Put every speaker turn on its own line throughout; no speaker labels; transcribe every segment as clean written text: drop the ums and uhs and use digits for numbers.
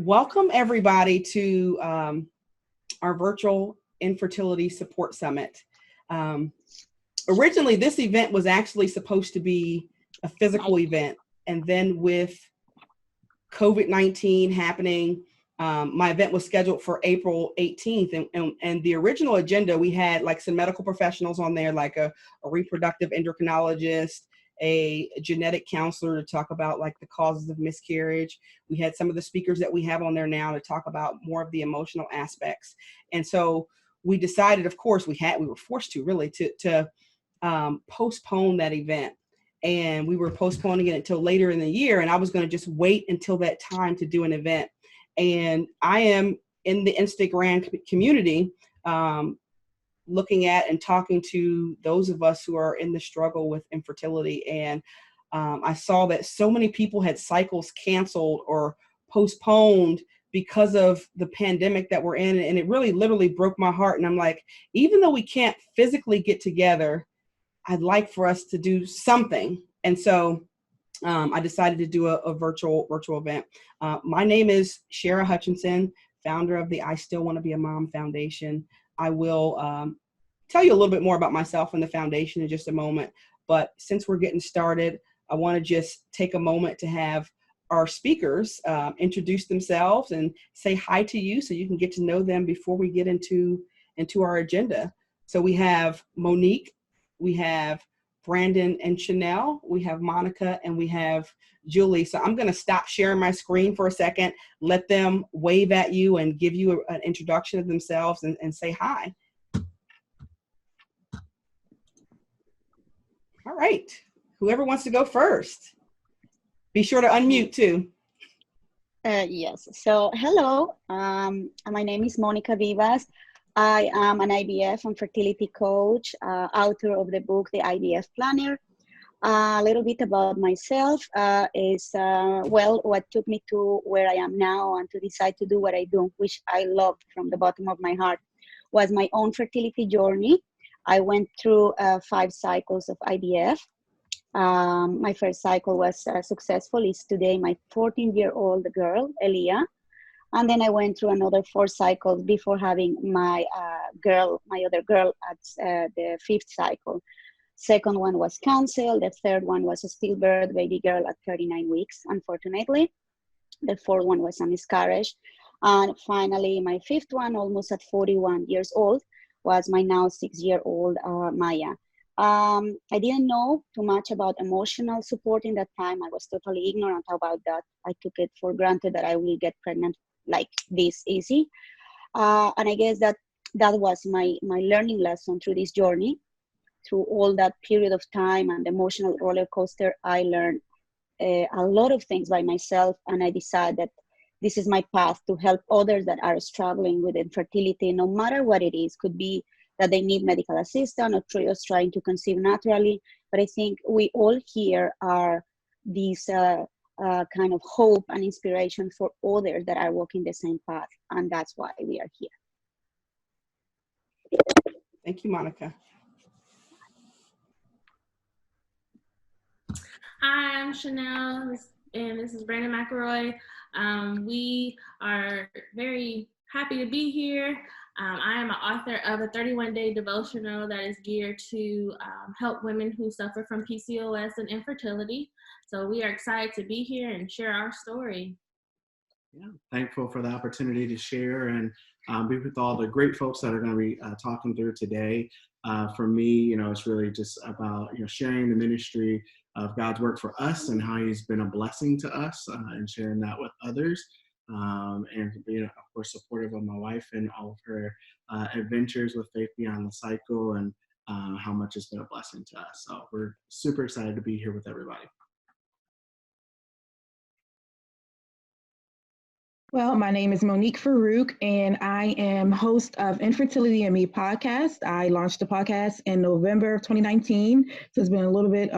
Welcome everybody to our virtual infertility support summit. Originally, this event was actually supposed to be a physical event, and then with COVID-19 happening, my event was scheduled for April 18th, and the original agenda, we had like some medical professionals on there, like a reproductive endocrinologist, a genetic counselor to talk about like the causes of miscarriage. We had some of the speakers that we have on there now to talk about more of the emotional aspects. And so we decided, of course, we were forced to really to postpone that event. And we were postponing it until later in the year. And I was going to just wait until that time to do an event. And I am in the Instagram community, looking at and talking to those of us who are in the struggle with infertility. And I saw that so many people had cycles canceled or postponed because of the pandemic that we're in. And it really literally broke my heart. And I'm like, even though we can't physically get together, I'd like for us to do something. And so I decided to do a virtual event. My name is Shara Hutchinson, founder of the I Still Want to Be a Mom Foundation. I will tell you a little bit more about myself and the foundation in just a moment. But since we're getting started, I want to just take a moment to have our speakers introduce themselves and say hi to you so you can get to know them before we get into our agenda. So we have Monique, we have Brandyn and Chanelle, we have Monica, and we have Julie. So I'm going to stop sharing my screen for a second, let them wave at you and give you an introduction of themselves and say hi. All right. Whoever wants to go first. Be sure to unmute too.
Yes. So hello. My name is Monica Bivas. I am an IVF and fertility coach, author of the book, The IVF Planner. A little bit about myself is, what took me to where I am now and to decide to do what I do, which I loved from the bottom of my heart, was my own fertility journey. I went through 5 cycles of IVF. My first cycle was successful. It's today my 14-year-old girl, Elia. And then I went through another 4 cycles before having my other girl at the 5th cycle. Second one was canceled. The third one was a stillbirth baby girl at 39 weeks, unfortunately. The 4th one was a miscarriage. And finally, my 5th one, almost at 41 years old, was my now 6-year-old Maya. I didn't know too much about emotional support in that time. I was totally ignorant about that. I took it for granted that I will get pregnant like this easy. And I guess that was my learning lesson through this journey. Through all that period of time and the emotional roller coaster, I learned a lot of things by myself. And I decided that this is my path to help others that are struggling with infertility, no matter what it is. Could be that they need medical assistance or just trying to conceive naturally. But I think we all here are these kind of hope and inspiration for others that are walking the same path. And that's why we are here.
Thank you, Monica.
Hi, I'm Chanelle, and this is Brandyn McElroy. We are very happy to be here. I am an author of a 31-day devotional that is geared to help women who suffer from PCOS and infertility. So we are excited to be here and share our story.
Yeah, thankful for the opportunity to share and be with all the great folks that are going to be talking through today. For me, it's really just about sharing the ministry of God's work for us and how He's been a blessing to us and sharing that with others. And being, of course, supportive of my wife and all of her adventures with Faith Beyond the Cycle and how much it's been a blessing to us. So we're super excited to be here with everybody.
Well, my name is Monique Farook, and I am host of Infertility and Me podcast. I launched the podcast in November of 2019, so it's been a little bit,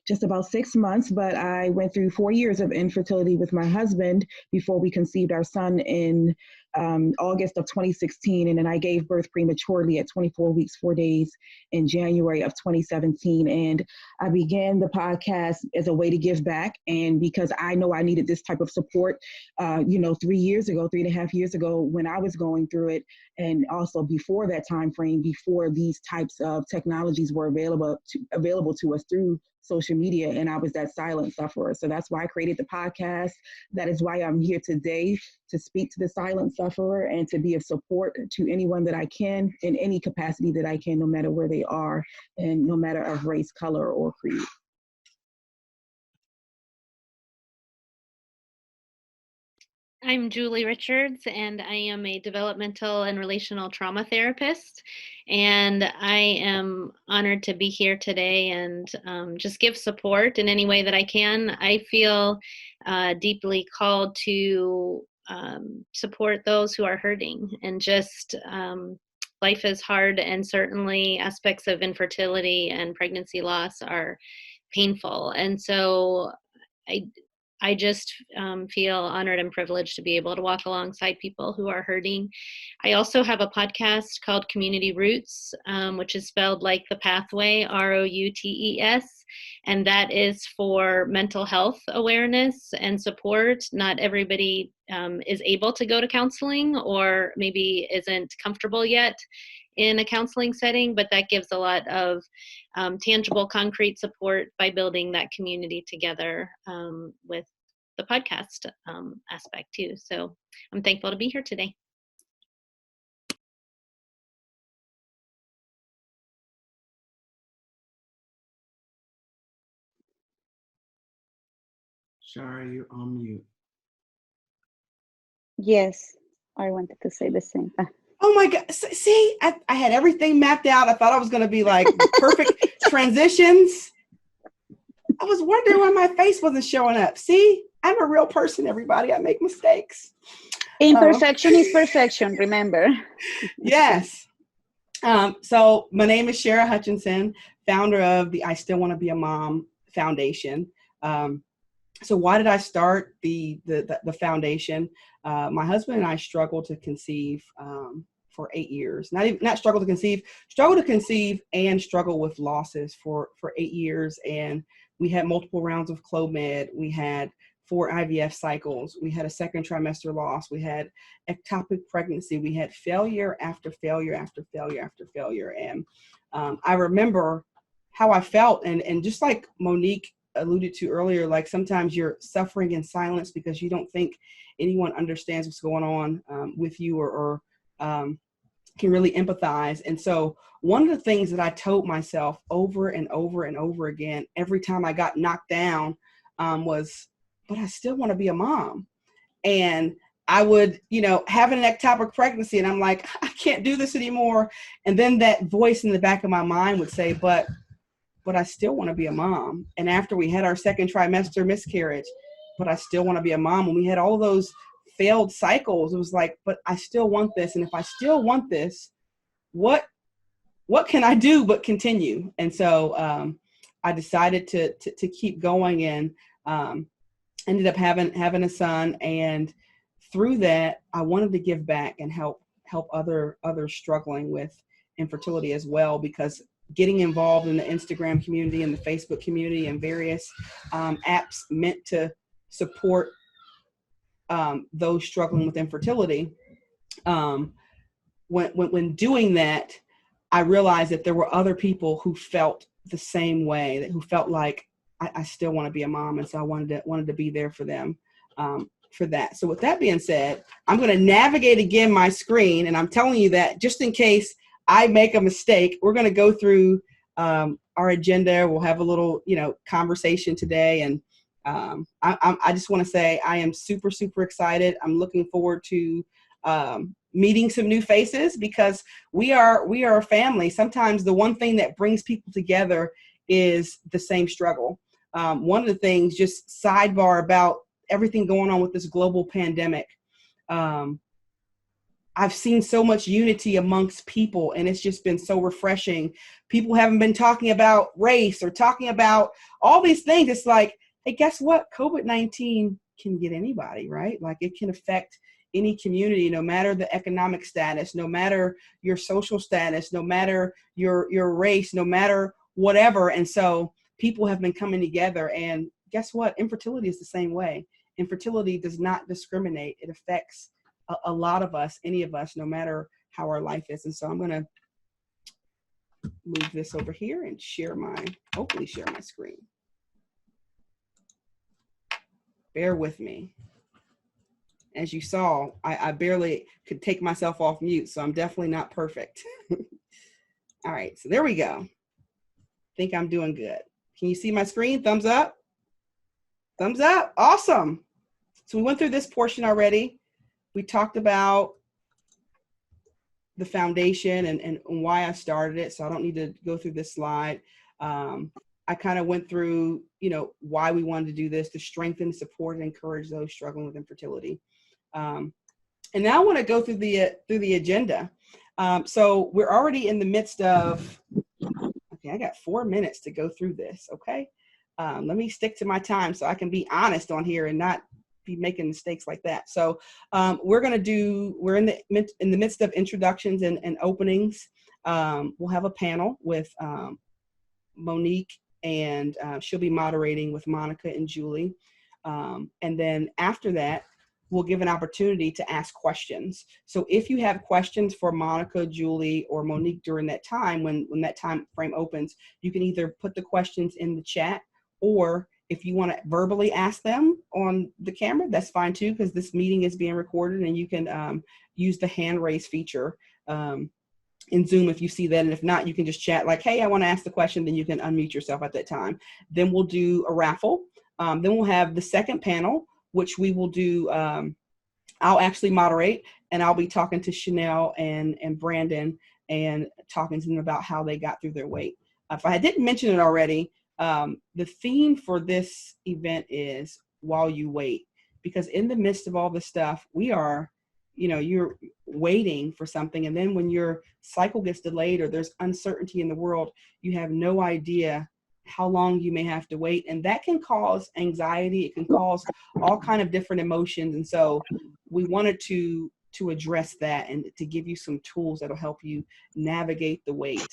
just about 6 months, but I went through 4 years of infertility with my husband before we conceived our son in August of 2016, and then I gave birth prematurely at 24 weeks, 4 days in January of 2017. And I began the podcast as a way to give back, and because I know I needed this type of support, 3.5 years ago when I was going through it, and also before that time frame, before these types of technologies were available to us through social media, and I was that silent sufferer. So that's why I created the podcast. That is why I'm here today, to speak to the silent sufferer and to be of support to anyone that I can in any capacity that I can, no matter where they are and no matter of race, color, or creed.
I'm Julie Richards, and I am a developmental and relational trauma therapist. And I am honored to be here today and just give support in any way that I can. I feel deeply called to support those who are hurting, and just life is hard, and certainly aspects of infertility and pregnancy loss are painful. And so I just feel honored and privileged to be able to walk alongside people who are hurting. I also have a podcast called Community Roots, which is spelled like the pathway, ROUTES, and that is for mental health awareness and support. Not everybody is able to go to counseling, or maybe isn't comfortable yet in a counseling setting, but that gives a lot of tangible, concrete support by building that community together with the podcast aspect too. So I'm thankful to be here today.
Shara, you on mute.
Yes, I wanted to say the same.
Oh my God. See, I had everything mapped out. I thought I was going to be like perfect transitions. I was wondering why my face wasn't showing up. See, I'm a real person, everybody. I make mistakes.
Imperfection is perfection, remember.
Yes. So my name is Shara Hutchinson, founder of the I Still Want to Be a Mom Foundation. So why did I start the foundation? My husband and I struggled to conceive for 8 years. Not struggle to conceive and struggle with losses for 8 years. And we had multiple rounds of Clomid. We had 4 IVF cycles. We had a second trimester loss. We had ectopic pregnancy. We had failure after failure after failure after failure. And I remember how I felt. And just like Monique alluded to earlier, like sometimes you're suffering in silence because you don't think anyone understands what's going on with you or can really empathize. And so one of the things that I told myself over and over and over again, every time I got knocked down, was, but I still want to be a mom. And I would, have an ectopic pregnancy and I'm like, I can't do this anymore. And then that voice in the back of my mind would say, but I still want to be a mom. And after we had our second trimester miscarriage, but I still want to be a mom. When we had all those failed cycles, it was like, but I still want this. And if I still want this, what can I do but continue? And so I decided to keep going, and ended up having a son. And through that, I wanted to give back and help others struggling with infertility as well, because getting involved in the Instagram community and the Facebook community and various apps meant to support those struggling with infertility. When doing that, I realized that there were other people who felt the same way, who felt like I still want to be a mom. And so I wanted to be there for them for that. So with that being said, I'm going to navigate again my screen. And I'm telling you that just in case I make a mistake, we're going to go through our agenda. We'll have a little, conversation today. And I just want to say I am super, super excited. I'm looking forward to meeting some new faces, because we are a family. Sometimes the one thing that brings people together is the same struggle. One of the things, just sidebar about everything going on with this global pandemic, I've seen so much unity amongst people, and it's just been so refreshing. People haven't been talking about race or talking about all these things. It's like, hey, guess what? COVID-19 can get anybody, right? Like, it can affect any community, no matter the economic status, no matter your social status, no matter your race, no matter whatever. And so people have been coming together, and guess what? Infertility is the same way. Infertility does not discriminate. It affects a lot of us, any of us, no matter how our life is. And so I'm going to move this over here and hopefully share my screen. Bear with me. As you saw, I barely could take myself off mute, so I'm definitely not perfect. All right, so there we go. Think I'm doing good. Can you see my screen? Thumbs up? Thumbs up. Awesome. So we went through this portion already. We talked about the foundation and why I started it, so I don't need to go through this slide. I kind of went through, why we wanted to do this, to strengthen, support, and encourage those struggling with infertility. And now I want to go through the agenda. So we're already in the midst of, okay, I got 4 minutes to go through this, okay? Let me stick to my time so I can be honest on here and not be making mistakes like that. So we're in the midst of introductions and openings. We'll have a panel with Monique, and she'll be moderating with Monica and Julie. And then after that, we'll give an opportunity to ask questions. So if you have questions for Monica, Julie, or Monique during that time, when that time frame opens, you can either put the questions in the chat, or if you want to verbally ask them on the camera, that's fine too, because this meeting is being recorded, and you can use the hand raise feature in Zoom if you see that. And if not, you can just chat like, hey, I want to ask the question, then you can unmute yourself at that time. Then we'll do a raffle. Then we'll have the second panel, which we will do, I'll actually moderate, and I'll be talking to Chanelle and Brandyn and talking to them about how they got through their wait. If I didn't mention it already, the theme for this event is while you wait, because in the midst of all this stuff, we are, you're waiting for something. And then when your cycle gets delayed or there's uncertainty in the world, you have no idea how long you may have to wait. And that can cause anxiety. It can cause all kind of different emotions. And so we wanted to address that and to give you some tools that'll help you navigate the wait.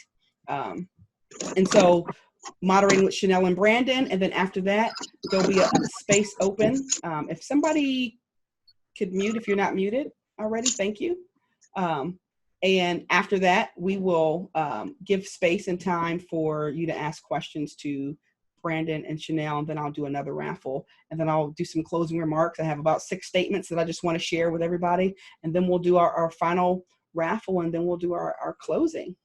And so moderating with Chanelle and Brandyn. And then after that, there'll be a space open. If somebody could mute, if you're not muted already, thank you. And after that, we will give space and time for you to ask questions to Brandyn and Chanelle, and then I'll do another raffle, and then I'll do some closing remarks. I have about 6 statements that I just want to share with everybody, and then we'll do our final raffle, and then we'll do our closing.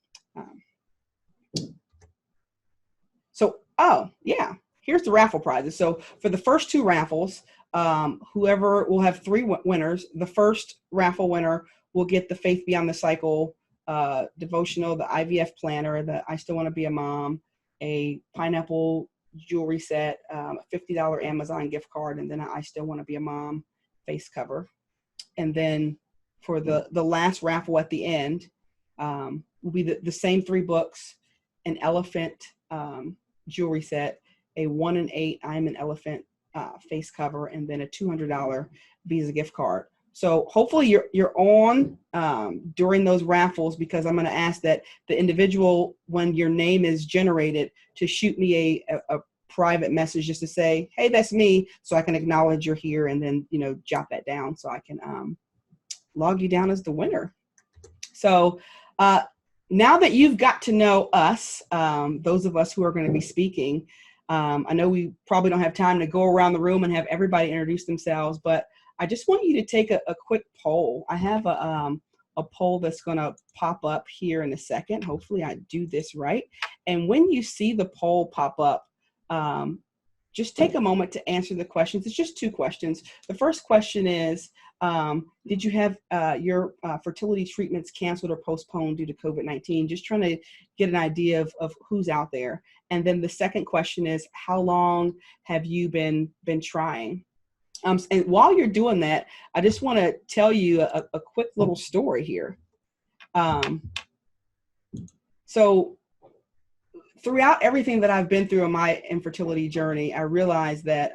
Here's the raffle prizes. So for the first 2 raffles, whoever will have 3 winners. The first raffle winner will get the Faith Beyond the Cycle devotional, the IVF planner, the I Still Want to Be a Mom, a pineapple jewelry set, a $50 Amazon gift card, and then I Still Want to Be a Mom face cover. And then for the last raffle at the end will be the same 3 books, an elephant jewelry set, a 1 in 8 I'm an Elephant face cover, and then a $200 Visa gift card. So hopefully you're on during those raffles, because I'm going to ask that the individual, when your name is generated, to shoot me a private message just to say, hey, that's me, so I can acknowledge you're here, and then jot that down so I can log you down as the winner. So now that you've got to know us, those of us who are going to be speaking, I know we probably don't have time to go around the room and have everybody introduce themselves, but I just want you to take a quick poll. I have a poll that's going to pop up here in a second. Hopefully I do this right. And when you see the poll pop up, just take a moment to answer the questions. It's just 2 questions. The first question is, did you have your fertility treatments canceled or postponed due to COVID-19? Just trying to get an idea of who's out there. And then the second question is, how long have you been trying? And while you're doing that, I just want to tell you a quick little story here. So throughout everything that I've been through in my infertility journey, I realized that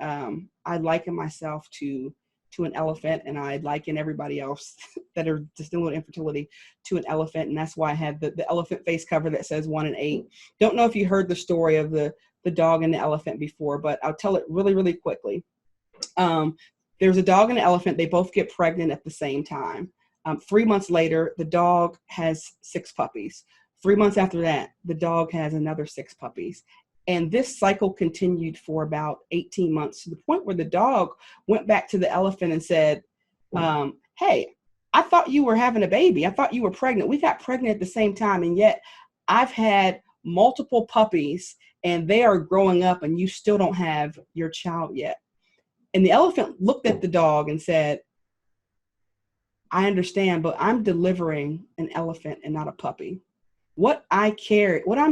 I liken myself to to an elephant, and I liken everybody else that are just dealing with infertility to an elephant, and that's why I have the elephant face cover that says 1 in 8. Don't know if you heard the story of the dog and the elephant before, but I'll tell it really, really quickly. There's a dog and an elephant. They both get pregnant at the same time. 3 months later, the dog has 6 puppies. 3 months after that, the dog has another 6 puppies. And this cycle continued for about 18 months, to the point where the dog went back to the elephant and said, hey, I thought you were having a baby. I thought you were pregnant. We got pregnant at the same time. And yet I've had multiple puppies and they are growing up and you still don't have your child yet. And the elephant looked at the dog and said, I understand, but I'm delivering an elephant and not a puppy. What I'm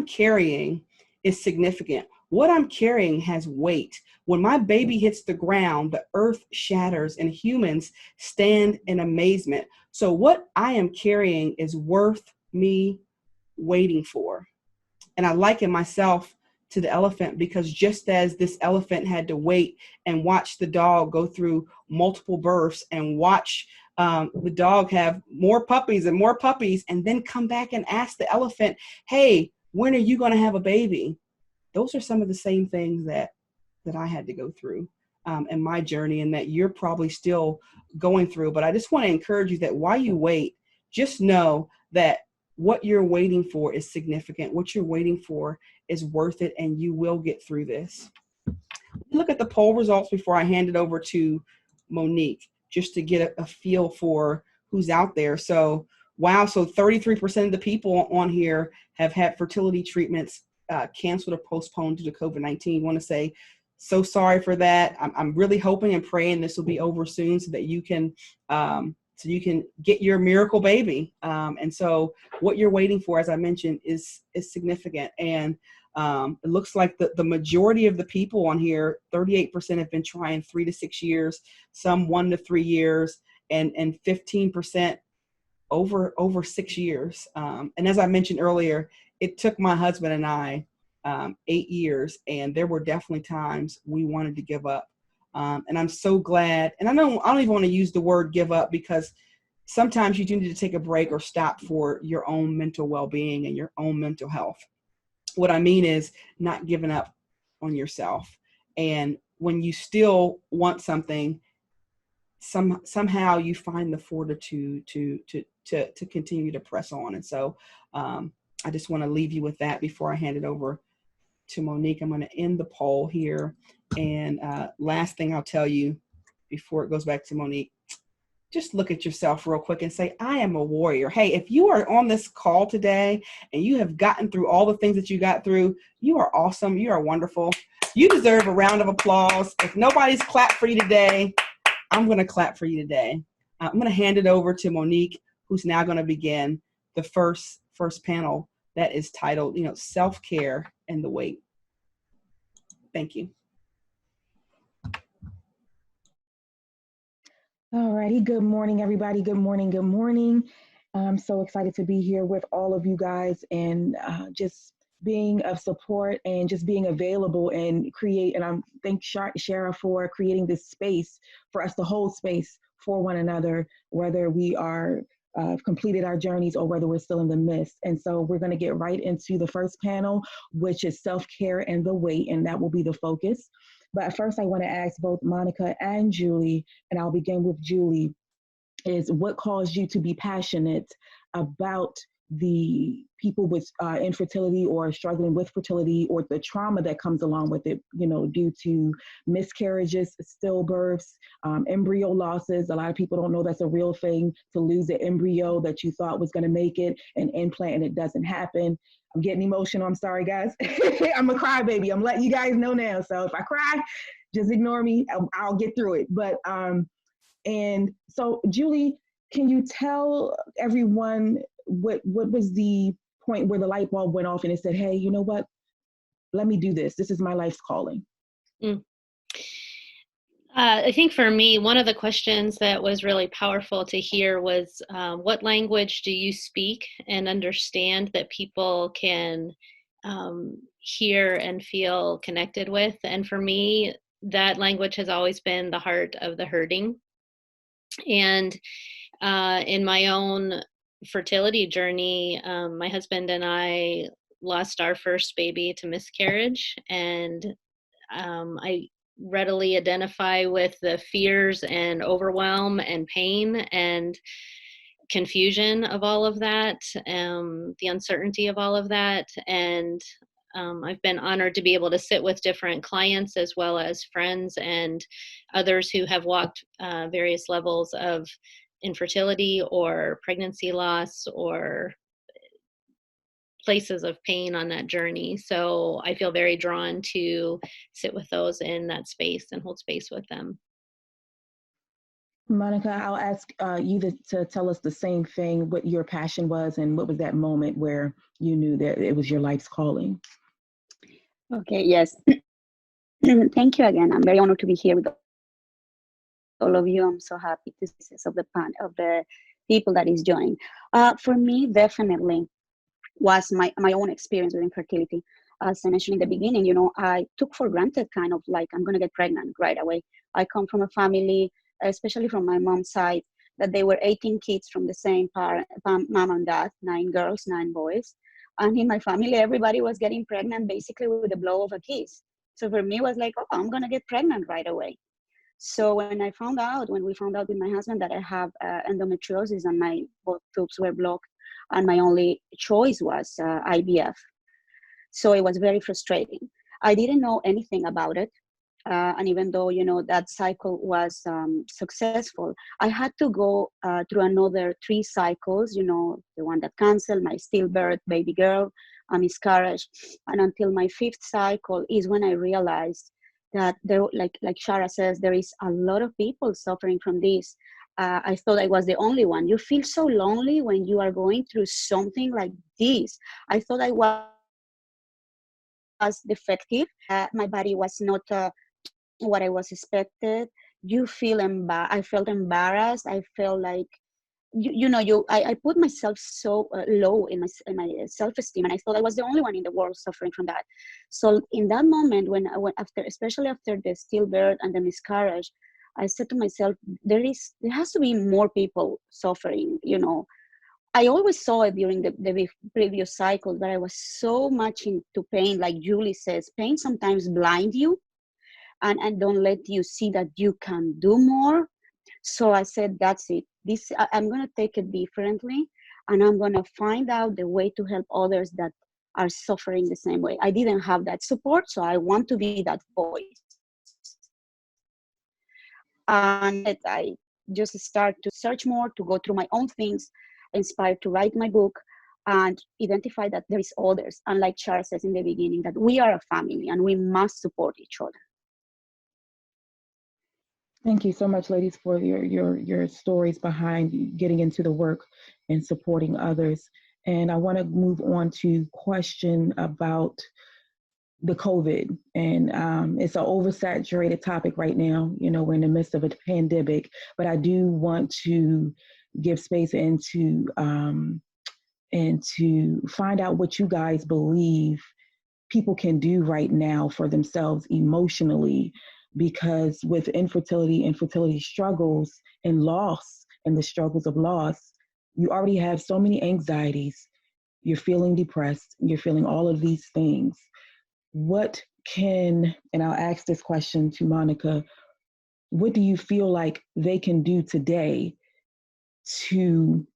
carrying is significant. What I'm carrying has weight. When my baby hits the ground, the earth shatters and humans stand in amazement. So what I am carrying is worth me waiting for. And I liken myself to the elephant, because just as this elephant had to wait and watch the dog go through multiple births and watch the dog have more puppies and then come back and ask the elephant, hey, when are you going to have a baby? Those are some of the same things that I had to go through in my journey, and that you're probably still going through. But I just want to encourage you that while you wait, just know that what you're waiting for is significant. What you're waiting for is worth it, and you will get through this. Look at the poll results before I hand it over to Monique, just to get a feel for who's out there. So, wow. So 33% of the people on here have had fertility treatments canceled or postponed due to COVID-19. I want to say, so sorry for that. I'm really hoping and praying this will be over soon so that you can get your miracle baby. And so what you're waiting for, as I mentioned, is significant. And it looks like the majority of the people on here, 38% have been trying 3 to 6 years, some 1 to 3 years, and 15% over 6 years. And as I mentioned earlier, it took my husband and I 8 years, and there were definitely times we wanted to give up. And I'm so glad. And I don't even want to use the word give up, because sometimes you do need to take a break or stop for your own mental well-being and your own mental health. What I mean is not giving up on yourself. And when you still want something, somehow you find the fortitude to continue to press on. And so I just want to leave you with that before I hand it over to Monique. I'm going to end the poll here. And last thing I'll tell you before it goes back to Monique, just look at yourself real quick and say, I am a warrior. Hey, if you are on this call today and you have gotten through all the things that you got through, you are awesome. You are wonderful. You deserve a round of applause. If nobody's clapped for you today, I'm going to clap for you today. I'm going to hand it over to Monique, who's now going to begin the first panel that is titled, Self-Care and the Wait. Thank you.
All righty. Good morning, everybody. Good morning. Good morning. I'm so excited to be here with all of you guys, and just being of support and just being available and create. And I'm thank Shara for creating this space for us to hold space for one another, whether we are completed our journeys or whether we're still in the midst. And so we're going to get right into the first panel, which is self-care and the wait, and that will be the focus. But first, I want to ask both Monica and Julie, and I'll begin with Julie, is what caused you to be passionate about the people with infertility or struggling with fertility, or the trauma that comes along with it, due to miscarriages, stillbirths, embryo losses. A lot of people don't know that's a real thing, to lose an embryo that you thought was going to make it, an implant, and it doesn't happen. I'm getting emotional. I'm sorry, guys. I'm a crybaby. I'm letting you guys know now. So if I cry, just ignore me. I'll get through it. But and so, Julie, can you tell everyone what was the point where the light bulb went off and it said, hey, you know what? Let me do this. This is my life's calling.
I think for me, one of the questions that was really powerful to hear was, what language do you speak and understand that people can hear and feel connected with? And for me, that language has always been the heart of the hurting. And in my own fertility journey, my husband and I lost our first baby to miscarriage, and I readily identify with the fears and overwhelm and pain and confusion of all of that, the uncertainty of all of that. And I've been honored to be able to sit with different clients as well as friends and others who have walked various levels of infertility or pregnancy loss or places of pain on that journey. So I feel very drawn to sit with those in that space and hold space with them.
Monica, I'll ask you to tell us the same thing, what your passion was and what was that moment where you knew that it was your life's calling.
Okay, yes. Thank you again. I'm very honored to be here with all of you. I'm so happy to see of the people that is joining. For me, definitely was my own experience with infertility. As I mentioned in the beginning, you know, I took for granted kind of like I'm gonna get pregnant right away. I come from a family, especially from my mom's side, that they were 18 kids from the same mom and dad, 9 girls, 9 boys. And in my family, everybody was getting pregnant basically with the blow of a kiss. So for me, it was like, oh, I'm gonna get pregnant right away. So when we found out with my husband that I have endometriosis and my both tubes were blocked, and my only choice was IVF. So it was very frustrating. I didn't know anything about it. And even though, you know, that cycle was successful, I had to go through another 3 cycles, you know, the one that canceled, my stillbirth, baby girl, a miscarriage. And until my 5th cycle is when I realized that there, like Shara says, there is a lot of people suffering from this. I thought I was the only one. You feel so lonely when you are going through something like this. I thought I was defective. My body was not what I was expected. You feel I felt embarrassed. I felt like I put myself so low in my self-esteem, and I thought I was the only one in the world suffering from that. So in that moment, when especially after the stillbirth and the miscarriage, I said to myself, there has to be more people suffering. You know, I always saw it during the previous cycles, but I was so much into pain. Like Julie says, pain sometimes blind you and don't let you see that you can do more. So I said, that's it. I'm going to take it differently, and I'm going to find out the way to help others that are suffering the same way. I didn't have that support, so I want to be that voice. And I just start to search more, to go through my own things, inspired to write my book, and identify that there is others. And like Shara says in the beginning, that we are a family and we must support each other.
Thank you so much, ladies, for your stories behind getting into the work and supporting others. And I want to move on to question about the COVID. And it's an oversaturated topic right now. You know, we're in the midst of a pandemic, but I do want to give space and to find out what you guys believe people can do right now for themselves emotionally. Because with infertility struggles and loss and the struggles of loss, you already have so many anxieties. You're feeling depressed. You're feeling all of these things. And I'll ask this question to Monica, what do you feel like they can do today to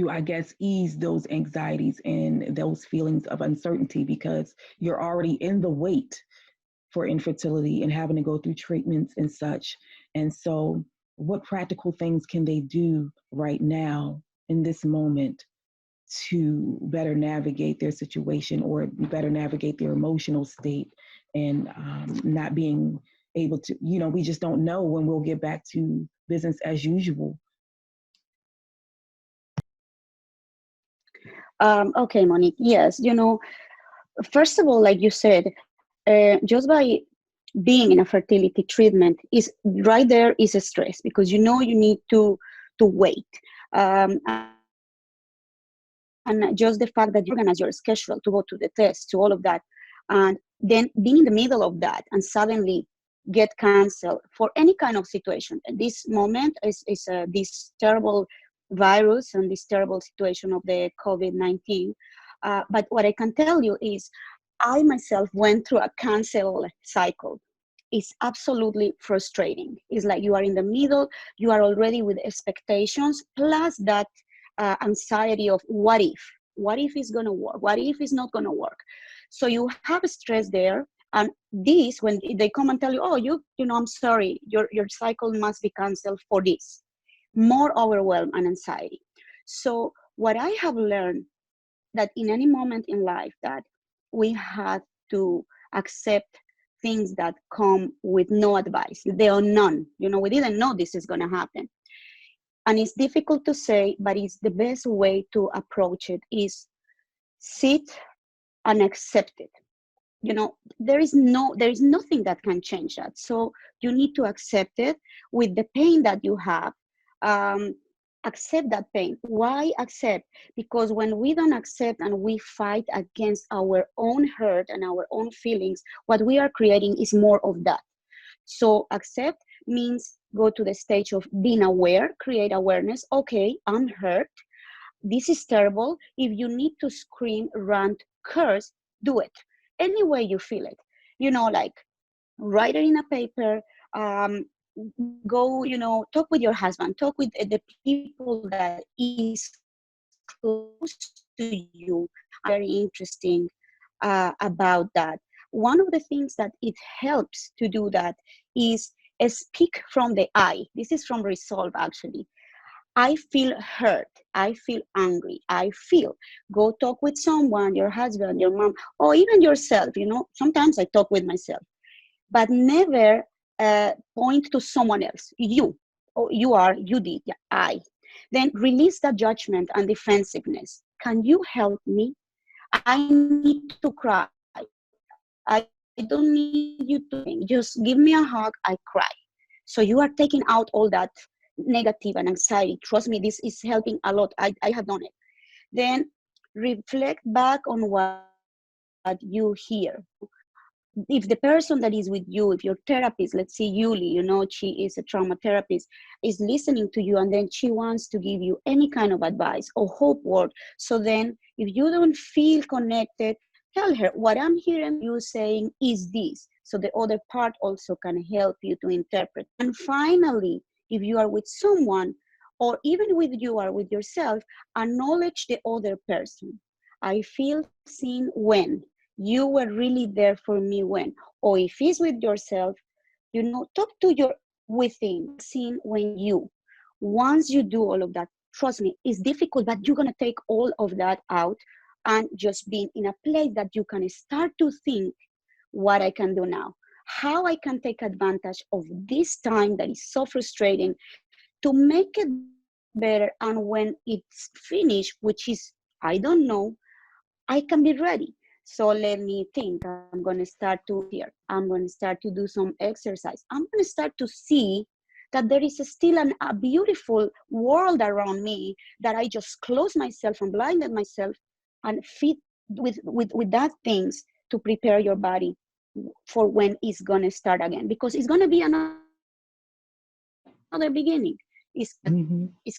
I guess, ease those anxieties and those feelings of uncertainty, because you're already in the wait for infertility and having to go through treatments and such. And so what practical things can they do right now in this moment to better navigate their situation or better navigate their emotional state and not being able to, you know, we just don't know when we'll get back to business as usual.
Okay, Monique, yes, you know, first of all, like you said, just by being in a fertility treatment is right there is a stress, because you know you need to wait, and just the fact that you organize your schedule to go to the test, to all of that, and then being in the middle of that, and suddenly get canceled for any kind of situation. At this moment is this terrible virus and this terrible situation of the COVID-19. But what I can tell you is I myself went through a cancel cycle. It's absolutely frustrating. It's like you are in the middle, you are already with expectations, plus that anxiety of what if it's going to work? What if it's not going to work? So you have stress there. And this, when they come and tell you, oh, you know, I'm sorry, your cycle must be canceled for this, more overwhelm and anxiety. So what I have learned that in any moment in life that we had to accept things that come with no advice, the unknown. You know, we didn't know this is going to happen. And it's difficult to say, but it's the best way to approach it is sit and accept it. You know, there is nothing that can change that. So you need to accept it with the pain that you have. Accept that pain. Why accept? Because when we don't accept and we fight against our own hurt and our own feelings, what we are creating is more of that. So accept means go to the stage of being aware, create awareness. Okay, I'm hurt. This is terrible. If you need to scream, rant, curse, do it. Any way you feel it. You know, like write it in a paper, go, you know, talk with your husband, talk with the people that is close to you. Very interesting about that. One of the things that it helps to do that is speak from the I. This is from Resolve, actually. I feel hurt. I feel angry. Go talk with someone, your husband, your mom, or even yourself. You know, sometimes I talk with myself, but never point to someone else. You, or you did, yeah, I. Then release the judgment and defensiveness. Can you help me? I need to cry. I don't need you to just give me a hug. I cry. So you are taking out all that negative and anxiety. Trust me, this is helping a lot. I have done it. Then reflect back on what you hear. If the person that is with you, if your therapist, let's say Yuli, you know, she is a trauma therapist, is listening to you and then she wants to give you any kind of advice or hope word. So then if you don't feel connected, tell her what I'm hearing you saying is this. So the other part also can help you to interpret. And finally, if you are with someone, or even with you or with yourself, acknowledge the other person. I feel seen when you were really there for me when. Or if it's with yourself, you know, talk to your within, seen when you. Once you do all of that, trust me, it's difficult, but you're going to take all of that out and just being in a place that you can start to think what I can do now, how I can take advantage of this time that is so frustrating to make it better. And when it's finished, which is, I don't know, I can be ready. So let me think. I'm going to start to here. I'm going to start to do some exercise. I'm going to start to see that there is still a beautiful world around me, that I just close myself and blinded myself and feed with that things to prepare your body for when it's going to start again, because it's going to be another beginning. It's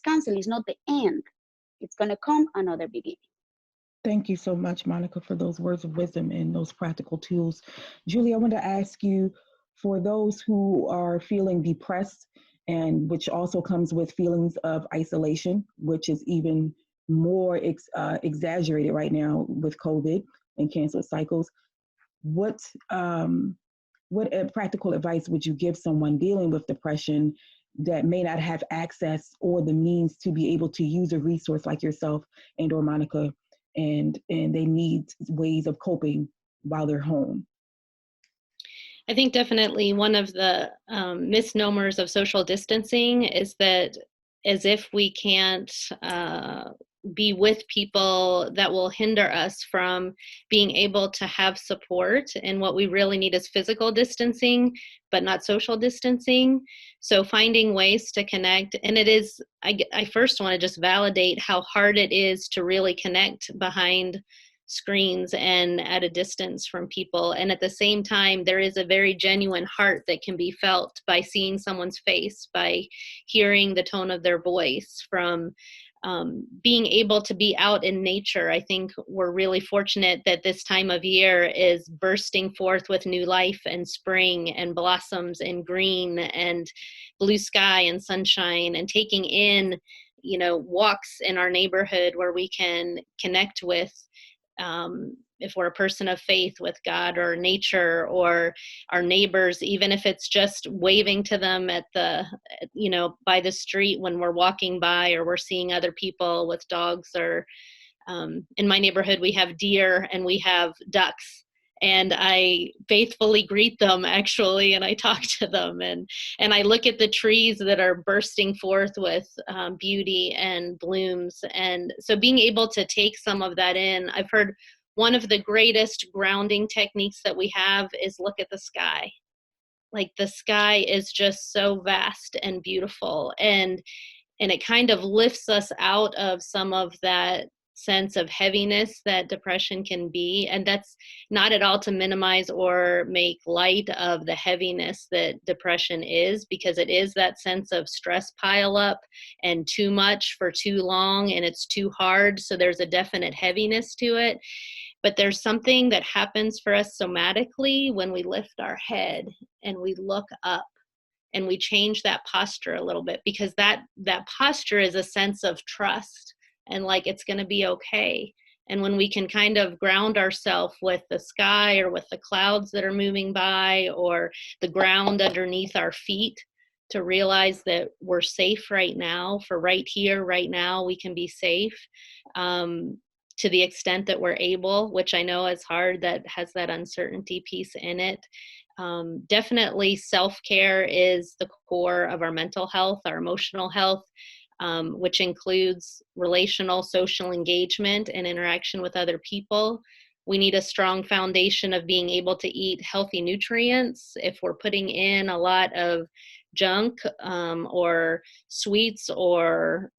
canceled. It's not the end. It's going to come another beginning.
Thank you so much, Monica, for those words of wisdom and those practical tools. Julie, I want to ask you, for those who are feeling depressed, and which also comes with feelings of isolation, which is even more exaggerated right now with COVID and cancer cycles, what practical advice would you give someone dealing with depression that may not have access or the means to be able to use a resource like yourself and or Monica, and they need ways of coping while they're home?
I think definitely one of the misnomers of social distancing is that as if we can't be with people, that will hinder us from being able to have support. And what we really need is physical distancing, but not social distancing. So finding ways to connect. And it is, I first want to just validate how hard it is to really connect behind screens and at a distance from people. And at the same time, there is a very genuine heart that can be felt by seeing someone's face, by hearing the tone of their voice, from being able to be out in nature. I think we're really fortunate that this time of year is bursting forth with new life and spring and blossoms and green and blue sky and sunshine, and taking in, walks in our neighborhood where we can connect with, if we're a person of faith, with God or nature or our neighbors, even if it's just waving to them at by the street when we're walking by, or we're seeing other people with dogs, or in my neighborhood, we have deer and we have ducks. And I faithfully greet them, actually, and I talk to them, and I look at the trees that are bursting forth with beauty and blooms. And so being able to take some of that in, I've heard one of the greatest grounding techniques that we have is look at the sky. Like, the sky is just so vast and beautiful, and it kind of lifts us out of some of that sense of heaviness that depression can be. And that's not at all to minimize or make light of the heaviness that depression is, because it is that sense of stress pile up and too much for too long, and it's too hard. So there's a definite heaviness to it. But there's something that happens for us somatically when we lift our head and we look up and we change that posture a little bit, because that posture is a sense of trust and like it's going to be okay. And when we can kind of ground ourselves with the sky or with the clouds that are moving by or the ground underneath our feet, to realize that we're safe right now, for right here, right now, we can be safe to the extent that we're able, which I know is hard, that has that uncertainty piece in it. Definitely self-care is the core of our mental health, our emotional health, which includes relational, social engagement and interaction with other people. We need a strong foundation of being able to eat healthy nutrients. If we're putting in a lot of junk or sweets or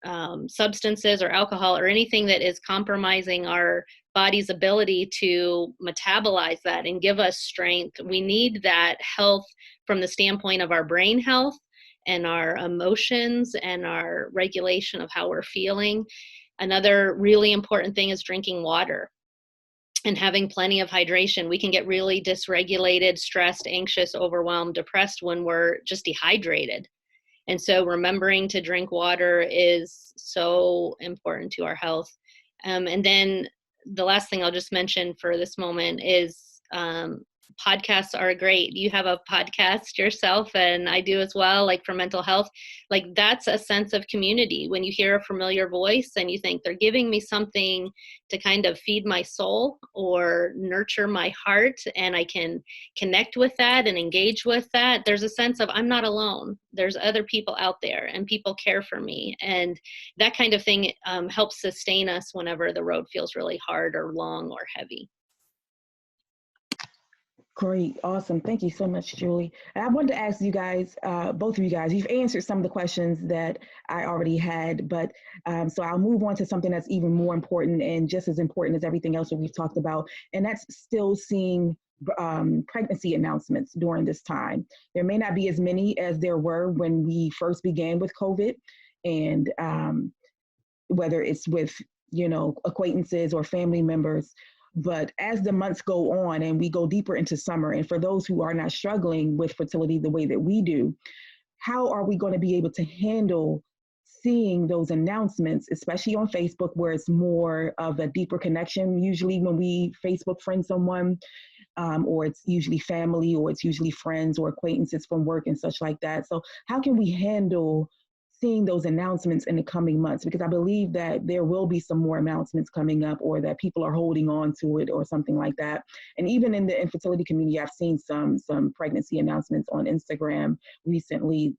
substances or alcohol or anything that is compromising our body's ability to metabolize that and give us strength, we need that health from the standpoint of our brain health and our emotions and our regulation of how we're feeling. Another really important thing is drinking water and having plenty of hydration. We can get really dysregulated, stressed, anxious, overwhelmed, depressed when we're just dehydrated. And so remembering to drink water is so important to our health. And then the last thing I'll just mention for this moment is podcasts are great. You have a podcast yourself, and I do as well, like for mental health. Like, that's a sense of community. When you hear a familiar voice and you think they're giving me something to kind of feed my soul or nurture my heart, and I can connect with that and engage with that, there's a sense of I'm not alone. There's other people out there and people care for me. And that kind of thing helps sustain us whenever the road feels really hard or long or heavy.
Great. Awesome. Thank you so much, Julie. And I wanted to ask you guys, both of you guys, you've answered some of the questions that I already had, but so I'll move on to something that's even more important and just as important as everything else that we've talked about, and that's still seeing pregnancy announcements during this time. There may not be as many as there were when we first began with COVID, and whether it's with, acquaintances or family members. But as the months go on and we go deeper into summer, and for those who are not struggling with fertility the way that we do, how are we going to be able to handle seeing those announcements, especially on Facebook, where it's more of a deeper connection? Usually when we Facebook friend someone, or it's usually family, or it's usually friends or acquaintances from work and such like that. So how can we handle seeing those announcements in the coming months? Because I believe that there will be some more announcements coming up, or that people are holding on to it or something like that. And even in the infertility community, I've seen some pregnancy announcements on Instagram recently.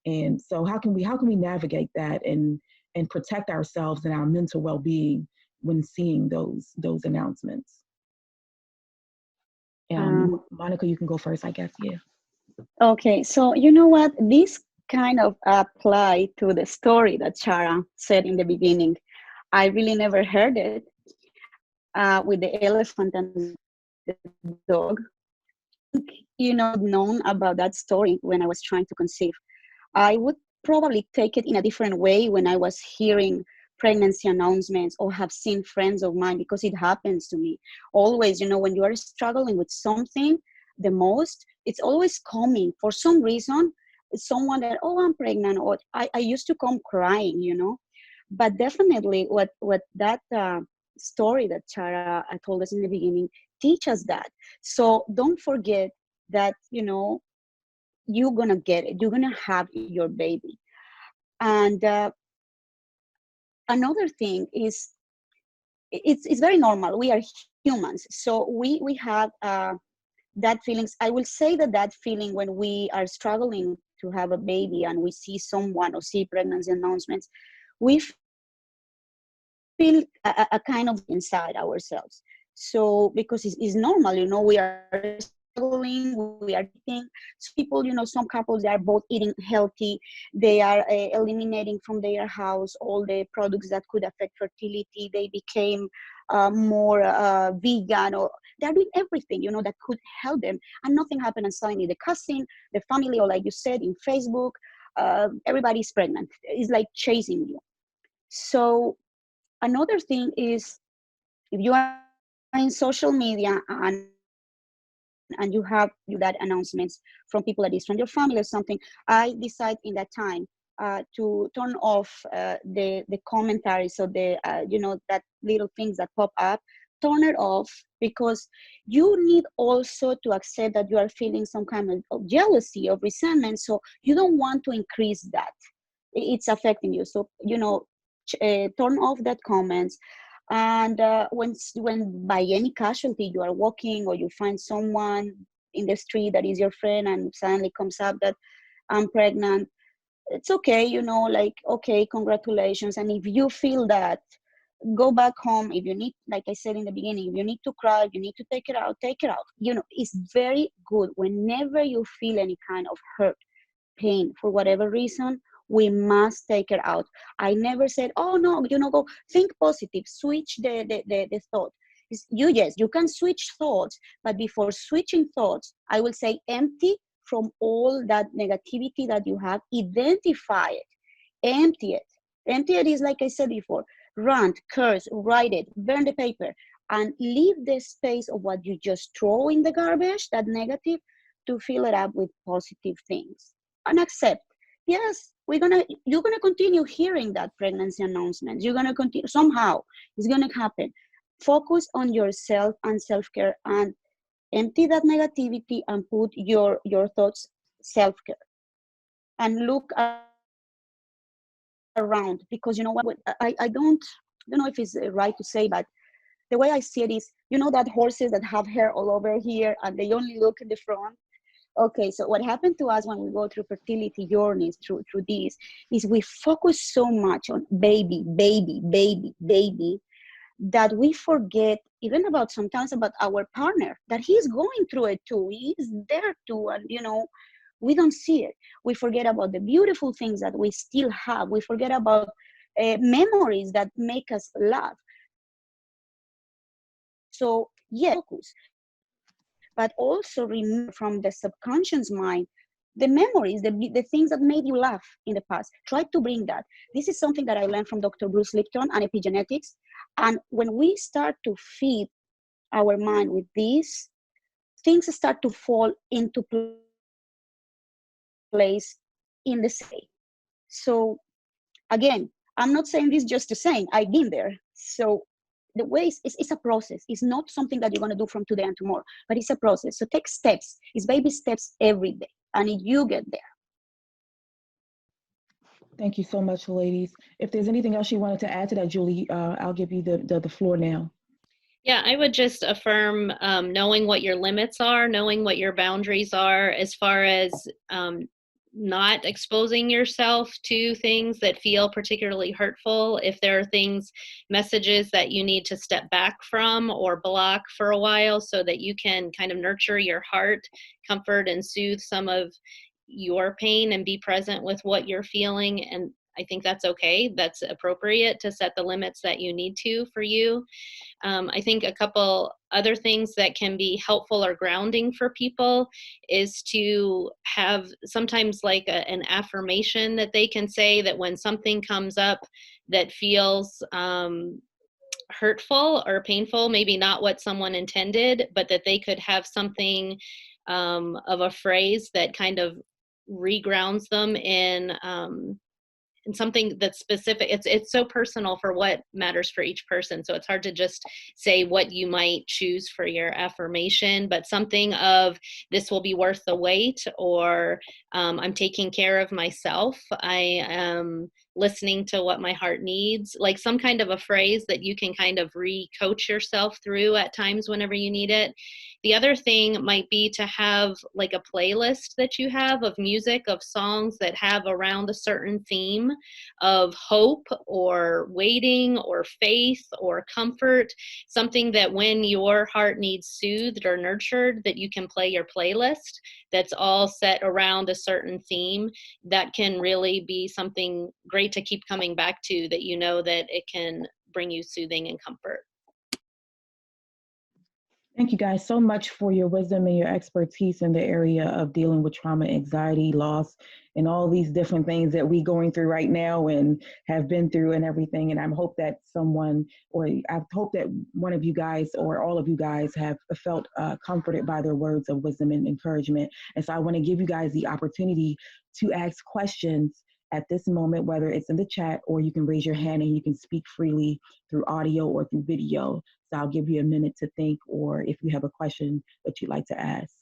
And so how can we navigate that and protect ourselves and our mental well-being when seeing those announcements? Monica, you can go first, I guess. Yeah.
Okay, so you know what? This kind of apply to the story that Shara said in the beginning. I really never heard it. with the elephant and the dog. Known about that story when I was trying to conceive. I would probably take it in a different way when I was hearing pregnancy announcements or have seen friends of mine, because it happens to me. Always, when you are struggling with something the most, it's always coming for some reason. Someone that, oh, I'm pregnant, or I used to come crying, But definitely what that story that Shara told us in the beginning teach us that. So don't forget that, you're going to get it. You're going to have your baby. And another thing is, it's very normal. We are humans. So we have that feelings. I will say that feeling when we are struggling to have a baby and we see someone or see pregnancy announcements, we feel a kind of inside ourselves. So because it's normal, we are struggling, we are eating. So people, some couples, they are both eating healthy. They are eliminating from their house all the products that could affect fertility. They became more vegan, or they're doing everything, that could help them. And nothing happened, and suddenly the cousin, the family, or like you said, in Facebook, everybody's pregnant. It's like chasing you. So another thing is, if you are in social media and you have that announcements from people that is from your family or something, I decide in that time to turn off the commentaries, or the that little things that pop up. Turn it off, because you need also to accept that you are feeling some kind of jealousy, of resentment. So you don't want to increase that. It's affecting you. So turn off that comments. And when by any casualty you are walking, or you find someone in the street that is your friend, and suddenly comes up that I'm pregnant, it's okay, like, okay, congratulations. And if you feel that, go back home. If you need, like I said in the beginning, if you need to cry, if you need to take it out, take it out. It's very good whenever you feel any kind of hurt, pain, for whatever reason, we must take it out. I never said, oh no, go think positive, switch the thought. Yes, you can switch thoughts, but before switching thoughts, I will say empty from all that negativity that you have. Identify it, empty it. Empty it is, like I said before, rant, curse, write it, burn the paper, and leave the space of what you just throw in the garbage, that negative, to fill it up with positive things. And accept, yes, you're gonna continue hearing that pregnancy announcements. You're gonna continue, somehow it's gonna happen. Focus on yourself and self-care, and empty that negativity, and put your thoughts self-care. And look around, because I don't know if it's right to say, but the way I see it is, that horses that have hair all over here and they only look in the front. Okay, so what happened to us when we go through fertility journeys, through these, is we focus so much on baby, that we forget even sometimes about our partner, that he's going through it too. He's there too, and we don't see it. We forget about the beautiful things that we still have. We forget about memories that make us laugh. So yes, focus, but also remove from the subconscious mind the memories, the things that made you laugh in the past. Try to bring that. This is something that I learned from Dr. Bruce Lipton and epigenetics. And when we start to feed our mind with these, things start to fall into place in the same. So again, I'm not saying this just to say, I've been there. So the way it's a process. It's not something that you're going to do from today and tomorrow, but it's a process. So take steps. It's baby steps every day, and you get there.
Thank you so much, ladies. If there's anything else you wanted to add to that, Julie, I'll give you the floor now.
Yeah, I would just affirm knowing what your limits are, knowing what your boundaries are, as far as not exposing yourself to things that feel particularly hurtful. If there are messages that you need to step back from or block for a while, so that you can kind of nurture your heart, comfort and soothe some of your pain, and be present with what you're feeling. And I think that's okay. That's appropriate to set the limits that you need to for you. I think a couple other things that can be helpful or grounding for people is to have sometimes like an affirmation that they can say, that when something comes up that feels hurtful or painful, maybe not what someone intended, but that they could have something of a phrase that kind of regrounds them in something that's specific. It's so personal for what matters for each person. So it's hard to just say what you might choose for your affirmation, but something of, this will be worth the wait, or I'm taking care of myself. I am listening to what my heart needs, like some kind of a phrase that you can kind of re-coach yourself through at times whenever you need it. The other thing might be to have like a playlist that you have of music, of songs that have around a certain theme of hope or waiting or faith or comfort, something that when your heart needs soothed or nurtured, that you can play your playlist that's all set around a certain theme. That can really be something great to keep coming back to, that you know that it can bring you soothing and comfort.
Thank you guys so much for your wisdom and your expertise in the area of dealing with trauma, anxiety, loss, and all these different things that we're going through right now and have been through and everything. And I hope that I hope that one of you guys or all of you guys have felt comforted by their words of wisdom and encouragement. And so I want to give you guys the opportunity to ask questions at this moment, whether it's in the chat or you can raise your hand and you can speak freely through audio or through video. So I'll give you a minute to think, or if you have a question that you'd like to ask.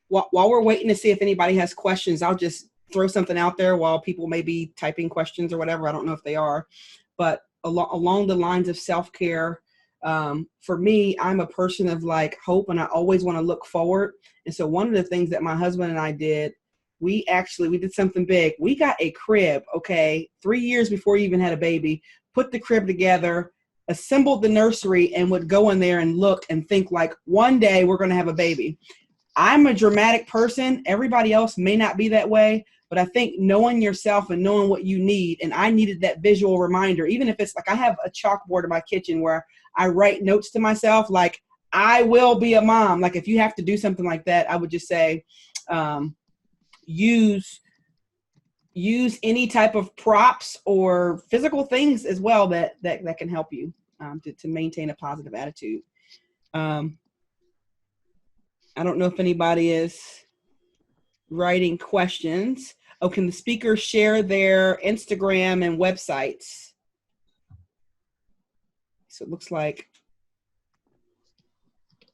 While we're waiting to see if anybody has questions, I'll just throw something out there while people may be typing questions or whatever. I don't know if they are, but along the lines of self-care, for me, I'm a person of like hope, and I always want to look forward. And so one of the things that my husband and I did, we did something big. We got a crib, 3 years before we even had a baby, put the crib together, assembled the nursery, and would go in there and look and think like, one day we're going to have a baby. I'm a dramatic person. Everybody else may not be that way, but I think knowing yourself and knowing what you need, and I needed that visual reminder, even if it's like I have a chalkboard in my kitchen where I write notes to myself, like, I will be a mom. Like if you have to do something like that, I would just say, use any type of props or physical things as well that can help you to maintain a positive attitude. I don't know if anybody is writing questions. Oh, can the speakers share their Instagram and websites? So it looks like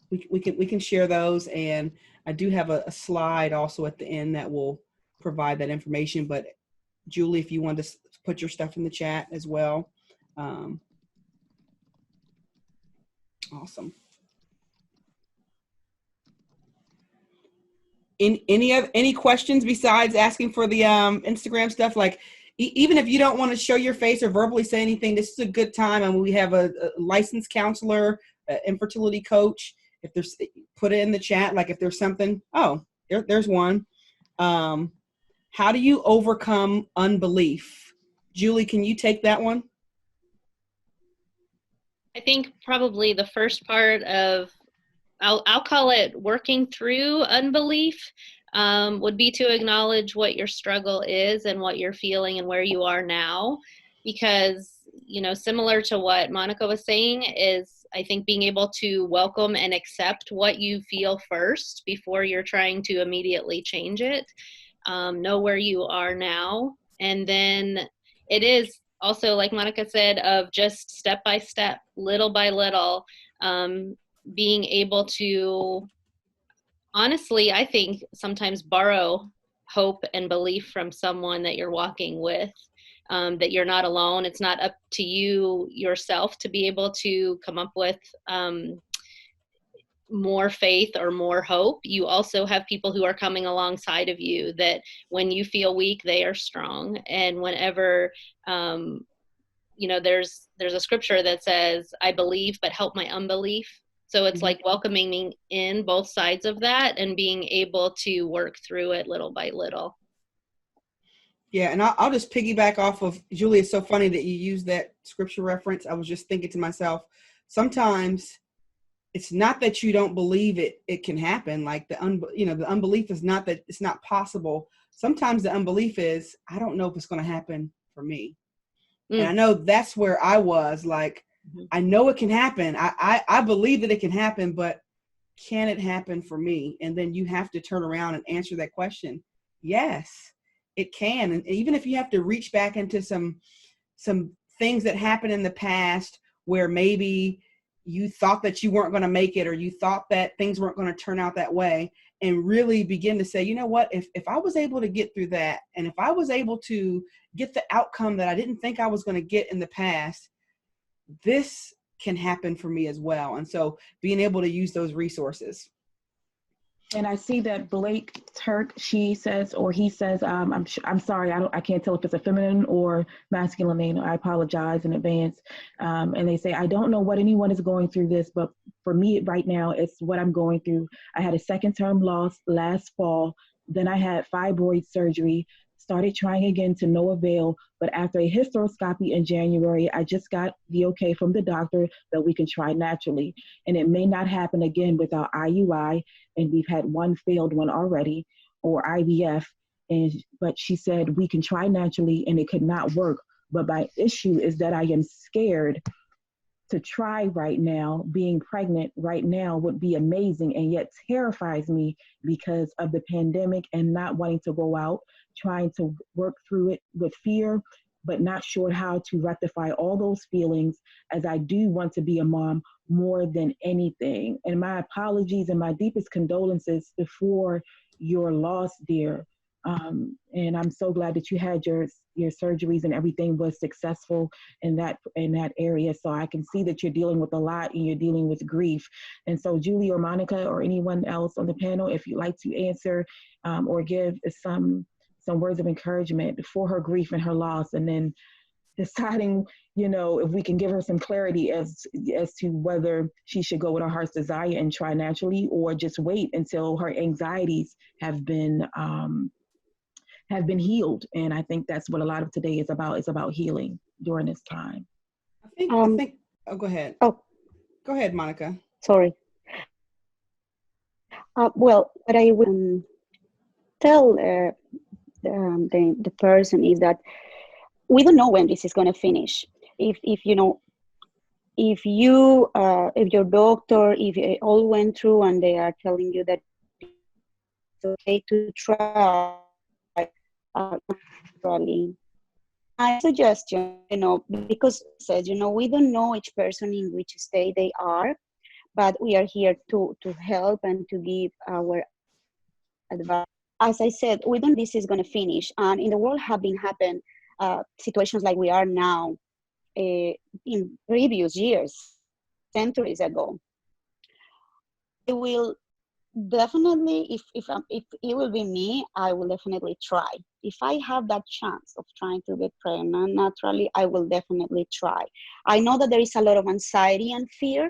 we can share those, and I do have a slide also at the end that will provide that information. But Julie, if you want to put your stuff in the chat as well. Awesome. Any questions besides asking for the Instagram stuff? Like even if you don't want to show your face or verbally say anything, this is a good time. And we have a licensed counselor, infertility coach. If there's, put it in the chat. Like if there's something, there's one. How do you overcome unbelief? Julie, can you take that one?
I think probably the first part of, I'll call it working through unbelief, would be to acknowledge what your struggle is and what you're feeling and where you are now. Because, similar to what Monica was saying, is I think being able to welcome and accept what you feel first before you're trying to immediately change it. Know where you are now. And then it is also, like Monica said, of just step by step, little by little, being able to, honestly, I think sometimes borrow hope and belief from someone that you're walking with, that you're not alone. It's not up to you yourself to be able to come up with more faith or more hope. You also have people who are coming alongside of you, that when you feel weak, they are strong. And whenever, there's a scripture that says, I believe, but help my unbelief. So it's like welcoming in both sides of that and being able to work through it little by little.
Yeah, and I'll just piggyback off of Julie. It's so funny that you use that scripture reference. I was just thinking to myself, sometimes it's not that you don't believe it can happen. Like the unbelief is not that it's not possible. Sometimes the unbelief is, I don't know if it's going to happen for me. And I know that's where I was. Like, I know it can happen. I believe that it can happen, but can it happen for me? And then you have to turn around and answer that question. Yes, it can. And even if you have to reach back into some things that happened in the past where maybe you thought that you weren't going to make it, or you thought that things weren't going to turn out that way, and really begin to say, you know what, if I was able to get through that, and if I was able to get the outcome that I didn't think I was going to get in the past, this can happen for me as well. And so being able to use those resources.
And I see that Blake Turk, she says, or he says, I'm sorry, I can't tell if it's a feminine or masculine name. I apologize in advance. And they say, I don't know what anyone is going through this, but for me right now, it's what I'm going through. I had a second term loss last fall. Then I had fibroid surgery, started trying again to no avail. But after a hysteroscopy in January, I just got the okay from the doctor that we can try naturally. And it may not happen again without IUI. And we've had one failed one already, or IVF. But she said, we can try naturally and it could not work. But my issue is that I am scared to try right now. Being pregnant right now would be amazing, and yet terrifies me because of the pandemic and not wanting to go out, trying to work through it with fear, but not sure how to rectify all those feelings, as I do want to be a mom more than anything. And my apologies and my deepest condolences for your loss, dear. And I'm so glad that you had your surgeries and everything was successful in that area. So I can see that you're dealing with a lot and you're dealing with grief. And so Julie or Monica or anyone else on the panel, if you'd like to answer or give some words of encouragement for her grief and her loss, and then deciding, if we can give her some clarity as to whether she should go with her heart's desire and try naturally, or just wait until her anxieties have been healed. And I think that's what a lot of today is about. It's about healing during this time.
I think. Oh, go ahead.
Oh,
go ahead, Monica.
Sorry. Well, what I would tell the person is that we don't know when this is going to finish. If your doctor, if it all went through and they are telling you that it's okay to try, naturally, I suggest because it says, we don't know each person in which state they are, but we are here to help and to give our advice. As I said, we don't know this is going to finish, and in the world have been happening situations like we are now in previous years, centuries ago. It will definitely, if it will be me, I will definitely try. If I have that chance of trying to get pregnant naturally, I will definitely try. I know that there is a lot of anxiety and fear,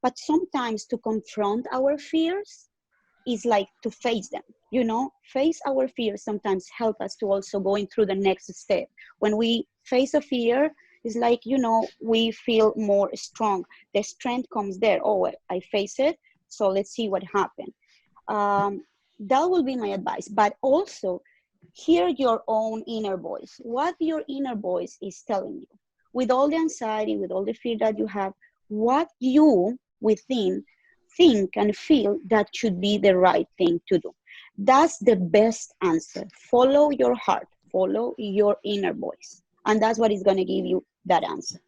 but sometimes to confront our fears is like to face them. Face our fears sometimes help us to also going through the next step. When we face a fear, it's like, we feel more strong. The strength comes there. Oh, I face it, so let's see what happened. That will be my advice. But also, hear your own inner voice. What your inner voice is telling you. With all the anxiety, with all the fear that you have, what you within think and feel that should be the right thing to do. That's the best answer. Follow your heart. Follow your inner voice. And that's what is going to give you that answer.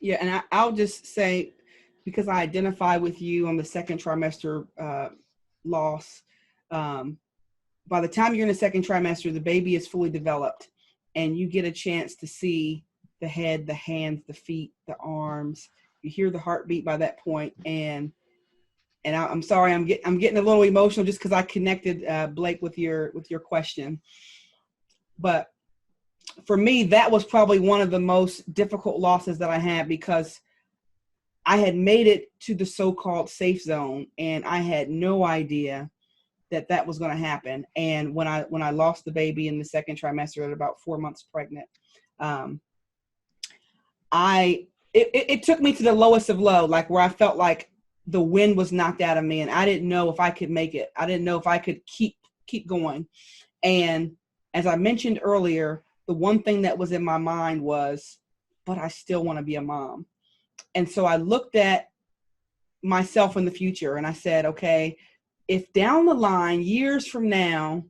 Yeah, and I'll just say, because I identify with you on the second trimester loss, by the time you're in the second trimester, the baby is fully developed, and you get a chance to see the head, the hands, the feet, the arms. You hear the heartbeat by that point, and I'm sorry, I'm getting a little emotional just because I connected Blake with your question. But for me, that was probably one of the most difficult losses that I had, because I had made it to the so-called safe zone, and I had no idea that was going to happen. And when I lost the baby in the second trimester at about 4 months pregnant, it took me to the lowest of low, like where I felt like the wind was knocked out of me, and I didn't know if I could make it. I didn't know if I could keep going. And as I mentioned earlier, the one thing that was in my mind was, but I still want to be a mom. And so I looked at myself in the future and I said, okay, if down the line, years from now,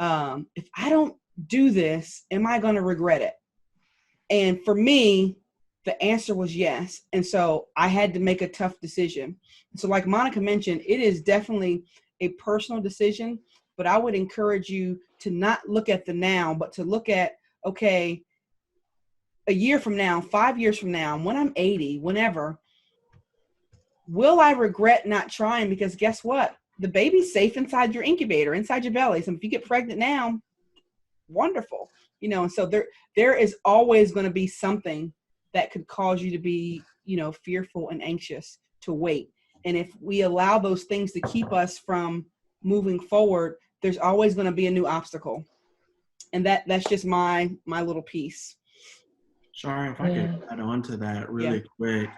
if I don't do this, am I going to regret it? And for me, the answer was yes. And so I had to make a tough decision. So like Monica mentioned, it is definitely a personal decision, but I would encourage you to not look at the now, but to look at, okay, a year from now, 5 years from now, when I'm 80, whenever, will I regret not trying? Because guess what? The baby's safe inside your incubator, inside your belly. So if you get pregnant now, wonderful. And so there is always going to be something that could cause you to be, fearful and anxious to wait. And if we allow those things to keep us from moving forward, there's always going to be a new obstacle. And that's just my little piece.
Shara, if I could add on to that really quick.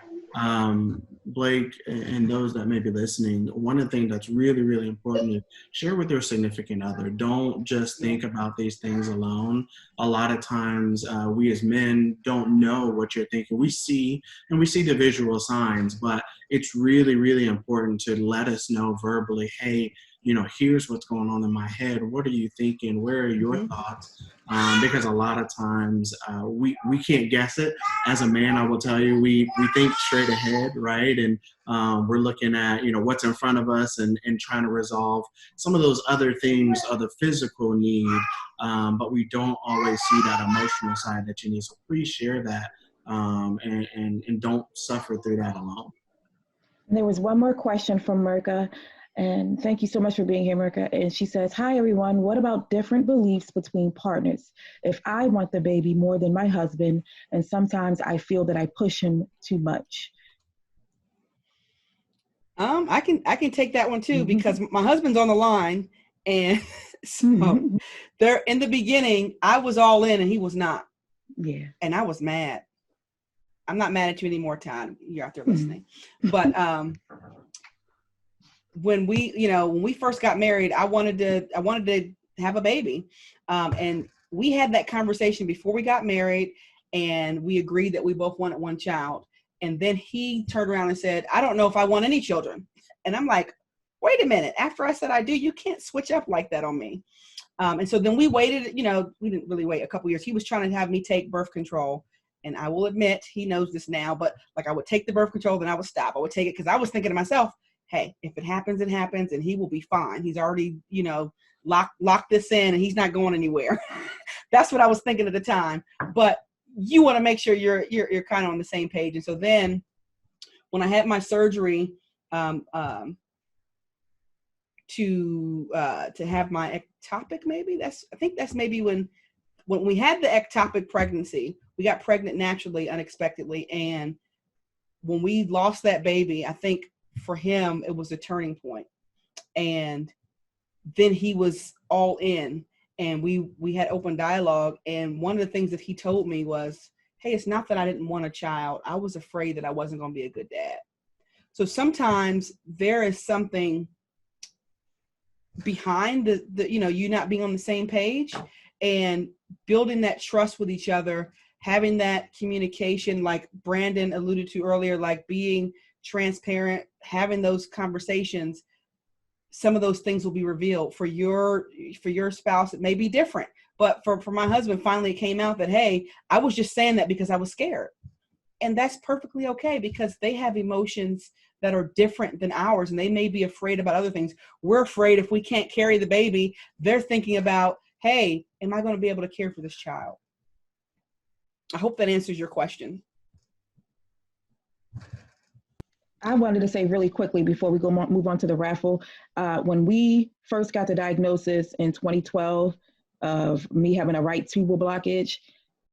Blake and those that may be listening, one of the things that's really, really important is share with your significant other. Don't just think about these things alone. A lot of times we as men don't know what you're thinking. We see the visual signs, but it's really, really important to let us know verbally, hey, here's what's going on in my head. What are you thinking? Where are your thoughts? Because a lot of times we can't guess it. As a man, I will tell you, we think straight ahead, right? And we're looking at, what's in front of us and trying to resolve some of those other things or the physical need, but we don't always see that emotional side that you need. So please share that and don't suffer through that alone.
There was one more question from Mirka. And thank you so much for being here, Mirka. And she says, hi, everyone. What about different beliefs between partners? If I want the baby more than my husband, and sometimes I feel that I push him too much.
I can take that one too, because my husband's on the line. And so there in the beginning, I was all in and he was not.
Yeah.
And I was mad. I'm not mad at you anymore, Todd. You're out there listening. But when we first got married, I wanted to have a baby. And we had that conversation before we got married, and we agreed that we both wanted one child. And then he turned around and said, I don't know if I want any children. And I'm like, wait a minute. After I said I do, you can't switch up like that on me. And so then we waited, we didn't really wait a couple years. He was trying to have me take birth control. And I will admit, he knows this now, but like I would take the birth control, then I would stop. I would take it because I was thinking to myself, hey, if it happens, it happens, and he will be fine. He's already, locked this in, and he's not going anywhere. That's what I was thinking at the time. But you want to make sure you're kind of on the same page. And so then, when I had my surgery to have my ectopic, I think that's maybe when we had the ectopic pregnancy. We got pregnant naturally, unexpectedly, and when we lost that baby, I think for him, it was a turning point. And then he was all in, and we had open dialogue. And one of the things that he told me was, hey, it's not that I didn't want a child. I was afraid that I wasn't going to be a good dad. So sometimes there is something behind the you not being on the same page, and building that trust with each other, having that communication, like Brandon alluded to earlier, like being transparent, having those conversations. Some of those things will be revealed. For your spouse, it may be different, but for my husband, finally it came out that, hey, I was just saying that because I was scared. And that's perfectly okay, because they have emotions that are different than ours, and they may be afraid about other things. We're afraid if we can't carry the baby, they're thinking about, hey, am I going to be able to care for this child? I hope that answers your question.
I wanted to say really quickly before we move on to the raffle, when we first got the diagnosis in 2012 of me having a right tubal blockage,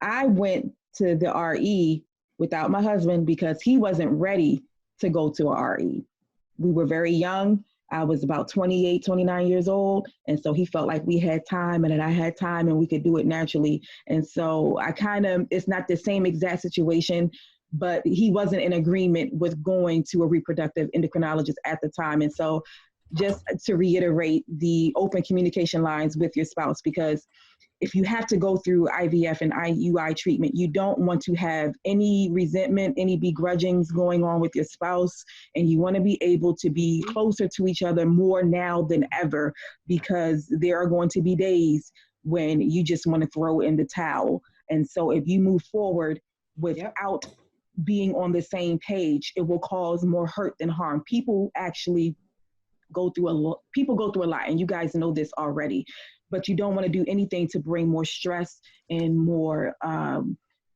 I went to the RE without my husband because he wasn't ready to go to a RE. We were very young. I was about 28, 29 years old. And so he felt like we had time and that I had time and we could do it naturally. And so it's not the same exact situation, but he wasn't in agreement with going to a reproductive endocrinologist at the time. And so just to reiterate, the open communication lines with your spouse, because if you have to go through IVF and IUI treatment, you don't want to have any resentment, any begrudgings going on with your spouse. And you want to be able to be closer to each other more now than ever, because there are going to be days when you just want to throw in the towel. And so if you move forward without being on the same page, it will cause more hurt than harm. People go through a lot, and you guys know this already. But you don't want to do anything to bring more stress and more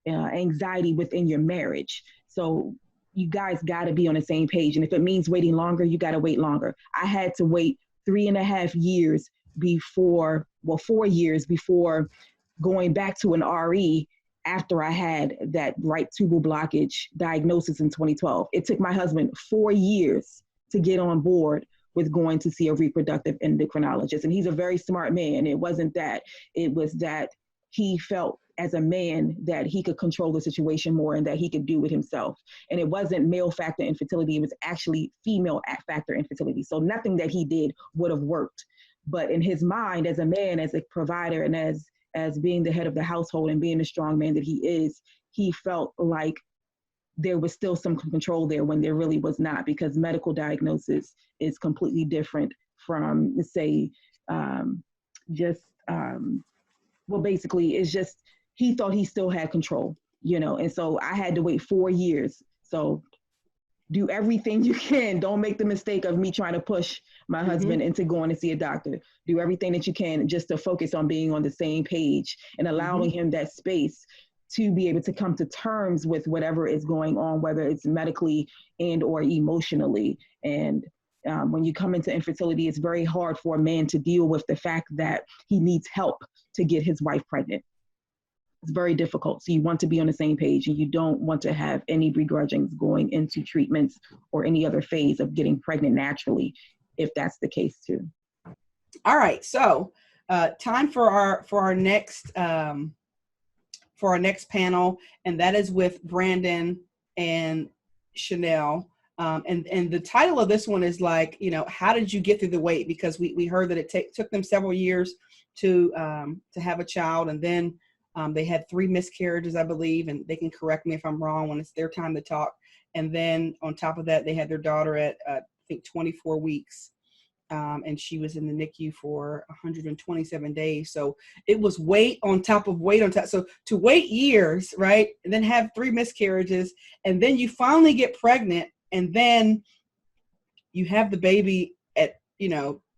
anxiety within your marriage. So you guys got to be on the same page. And if it means waiting longer, you got to wait longer. I had to wait 3.5 years before, 4 years before going back to an RE after I had that right tubal blockage diagnosis in 2012. It took my husband 4 years to get on board with going to see a reproductive endocrinologist. And he's a very smart man. It wasn't that. It was that he felt as a man that he could control the situation more and that he could do it himself. And it wasn't male factor infertility. It was actually female factor infertility. So nothing that he did would have worked. But in his mind, as a man, as a provider, and as being the head of the household and being the strong man that he is, he felt like there was still some control there when there really was not, because medical diagnosis is completely different from, say, basically it's just, he thought he still had control, and so I had to wait 4 years. So do everything you can. Don't make the mistake of me trying to push my husband into going to see a doctor. Do everything that you can just to focus on being on the same page and allowing him that space to be able to come to terms with whatever is going on, whether it's medically and or emotionally. And when you come into infertility, it's very hard for a man to deal with the fact that he needs help to get his wife pregnant. It's very difficult. So you want to be on the same page, and you don't want to have any begrudgings going into treatments or any other phase of getting pregnant naturally, if that's the case too.
All right. So time for our next panel, and that is with Brandyn and Chanelle. And the title of this one is how did you get through the wait? Because we heard that it took them several years to have a child, and then they had 3 miscarriages, I believe, and they can correct me if I'm wrong when it's their time to talk. And then on top of that, they had their daughter at I think 24 weeks. And she was in the NICU for 127 days. So it was weight on top of weight on top. So to wait years, right? And then have 3 miscarriages, and then you finally get pregnant, and then you have the baby at,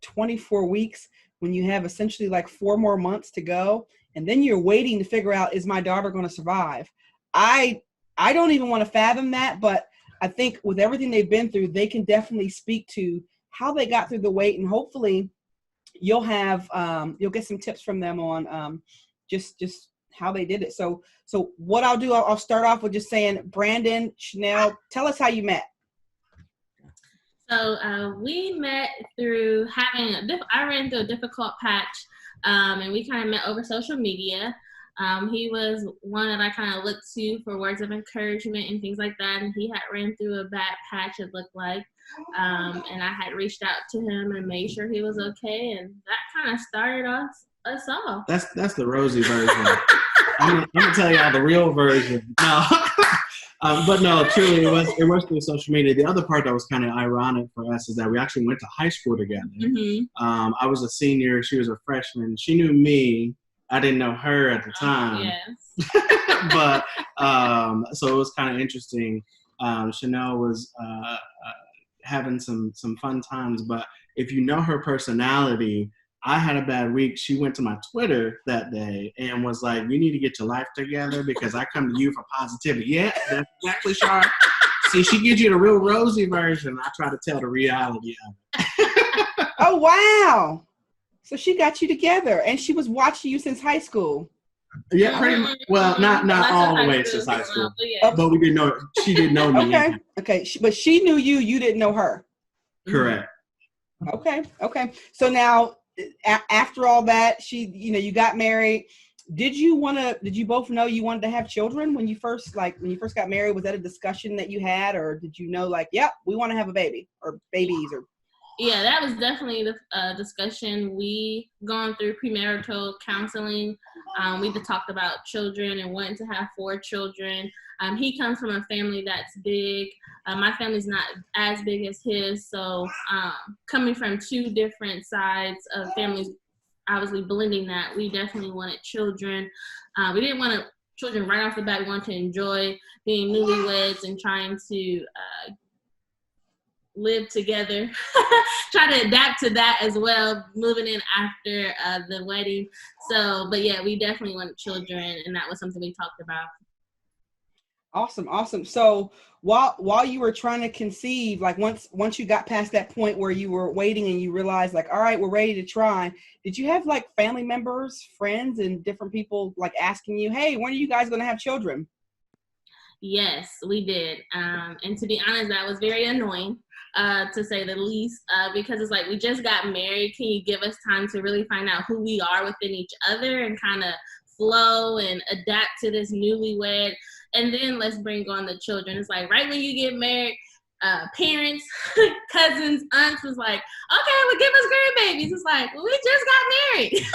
24 weeks when you have essentially 4 more months to go. And then you're waiting to figure out, is my daughter going to survive? I don't even want to fathom that, but I think with everything they've been through, they can definitely speak to how they got through the wait, and hopefully you'll get some tips from them on just how they did it. So what I'll do, I'll start off with just saying, Brandyn, Chanelle, tell us how you met.
So we met through I ran through a difficult patch, and we kind of met over social media. He was one that I kind of looked to for words of encouragement and things like that, and he had ran through a bad patch, it looked like. And I had reached out to him and made sure he was okay, and that kind of started us off.
That's the rosy version. I'm gonna tell y'all the real version. No, but no, truly it was through social media. The other part that was kind of ironic for us is that we actually went to high school together. I was a senior, she was a freshman. She knew me. I didn't know her at the time.
Yes.
But so it was kind of interesting. Chanelle was having some fun times, but if you know her personality, I had a bad week. She went to my Twitter that day and was like, you need to get your life together because I come to you for positivity. Yeah, that's exactly Shara. See, she gives you the real rosy version. I try to tell the reality of it.
Oh, wow. So she got you together, and she was watching you since high school.
Yeah, pretty much. Well, not all the way. It's just high school. But we didn't know. She didn't know me.
Okay. But she knew you. You didn't know her.
Correct.
Okay. So now, after all that, you got married. Did you both know you wanted to have children when you first got married? Was that a discussion that you had, or did you know yep, we want to have a baby or babies or?
Yeah, that was definitely the discussion. We gone through premarital counseling. We talked about children and wanting to have 4 children. He comes from a family that's big. My family's not as big as his. So coming from 2 different sides of families, obviously blending that, we definitely wanted children. We didn't want children right off the bat. We wanted to enjoy being newlyweds and trying to live together, try to adapt to that as well, moving in after the wedding. So, but yeah, we definitely wanted children, and that was something we talked about.
Awesome. So while you were trying to conceive, once you got past that point where you were waiting and you realized all right, we're ready to try, did you have family members, friends, and different people asking you, hey, when are you guys going to have children?
Yes, we did. And to be honest, that was very annoying, to say the least, because it's we just got married. Can you give us time to really find out who we are within each other and kind of flow and adapt to this newlywed? And then let's bring on the children. It's right when you get married, parents, cousins, aunts was okay, well, give us grandbabies. It's well, we just got married.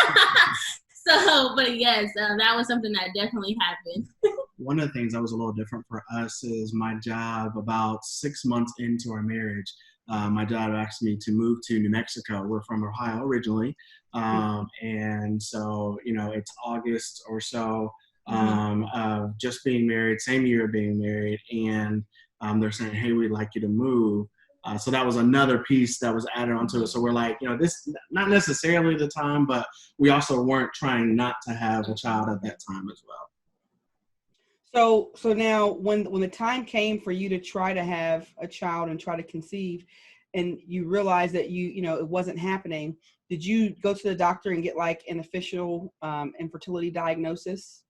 So, but yes, that was something that definitely happened.
One of the things that was a little different for us is my job. About 6 months into our marriage, my job asked me to move to New Mexico. We're from Ohio originally. And so, it's August or so of just being married, same year of being married. And they're saying, hey, we'd like you to move. So that was another piece that was added onto it. So we're this not necessarily the time, but we also weren't trying not to have a child at that time as well.
So now when the time came for you to try to have a child and try to conceive, and you realized that it wasn't happening, did you go to the doctor and get an official infertility diagnosis?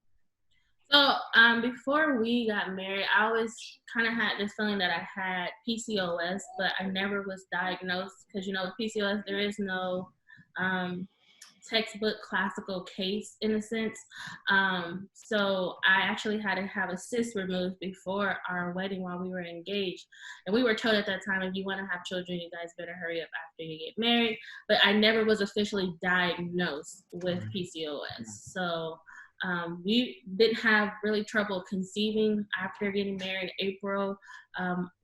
So before we got married, I always kind of had this feeling that I had PCOS, but I never was diagnosed because, with PCOS, there is no textbook classical case in a sense. So I actually had to have a cyst removed before our wedding while we were engaged. And we were told at that time, if you want to have children, you guys better hurry up after you get married. But I never was officially diagnosed with PCOS. So we didn't have really trouble conceiving after getting married in April.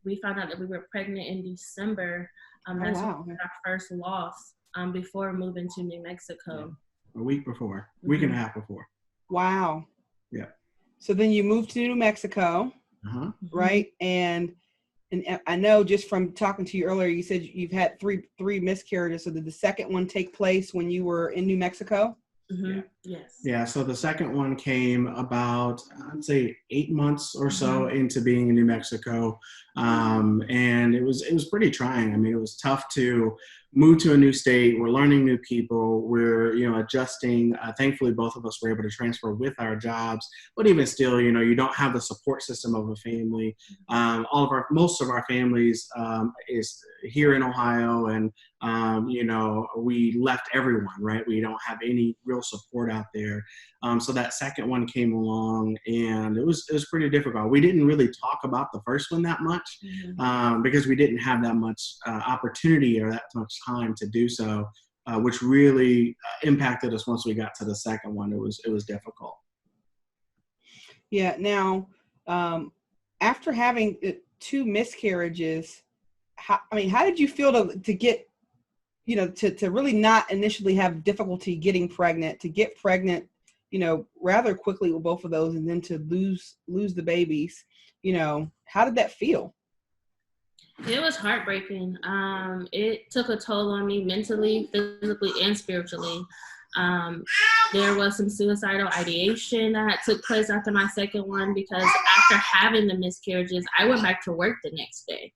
We found out that we were pregnant in December. That's our first loss before moving to New Mexico.
Yeah. A week before, week and a half before.
Wow.
Yeah.
So then you moved to New Mexico, right? And I know just from talking to you earlier, you said you've had three miscarriages. So did the second one take place when you were in New Mexico?
Mm-hmm. Yes.
Yeah. So the second one came about, I'd say 8 months or so into being in New Mexico. And it was pretty trying. I mean, it was tough to move to a new state. We're learning new people. We're, adjusting. Thankfully, both of us were able to transfer with our jobs, but even still, you don't have the support system of a family. Most of our families is here in Ohio, and we left everyone, right? We don't have any real support out there. So that second one came along, and it was pretty difficult. We didn't really talk about the first one that much because we didn't have that much opportunity or that much time to do so, which really impacted us once we got to the second one. It was difficult.
Yeah. Now, after having 2 miscarriages, how did you feel to get, to really not initially have difficulty getting pregnant, to get pregnant, rather quickly with both of those, and then to lose the babies? How did that feel?
It was heartbreaking. It took a toll on me mentally, physically, and spiritually. There was some suicidal ideation that took place after my second one, because after having the miscarriages, I went back to work the next day.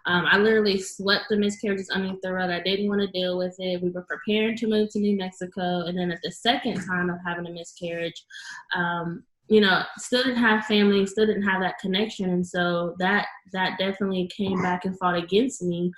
I literally swept the miscarriages underneath the rug. I didn't want to deal with it. We were preparing to move to New Mexico. And then at the second time of having a miscarriage, still didn't have family, still didn't have that connection. And so that definitely came back and fought against me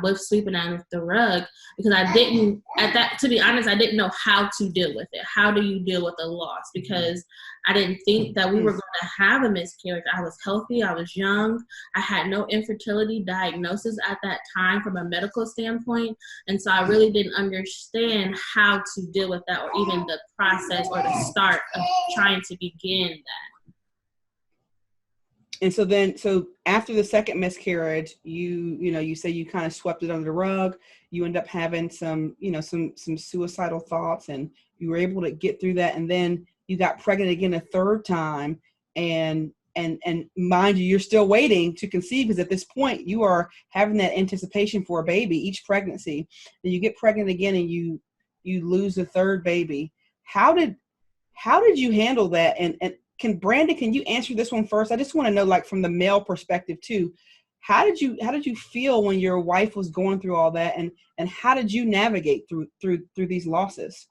with sweeping underneath the rug, because to be honest, I didn't know how to deal with it. How do you deal with a loss? Because I didn't think that we were going to have a miscarriage. I was healthy. I was young. I had no infertility diagnosis at that time from a medical standpoint. And so I really didn't understand how to deal with that, or even the process or the start of trying to begin that.
And so after the second miscarriage, you say you kind of swept it under the rug. You end up having some suicidal thoughts, and you were able to get through that. And then you got pregnant again a third time, and mind you, you're still waiting to conceive, because at this point you are having that anticipation for a baby each pregnancy. And you get pregnant again, and you lose the third baby. How did you handle that? And Brandon, can you answer this one first? I just want to know, like, from the male perspective too, how did you feel when your wife was going through all that, and how did you navigate through these losses?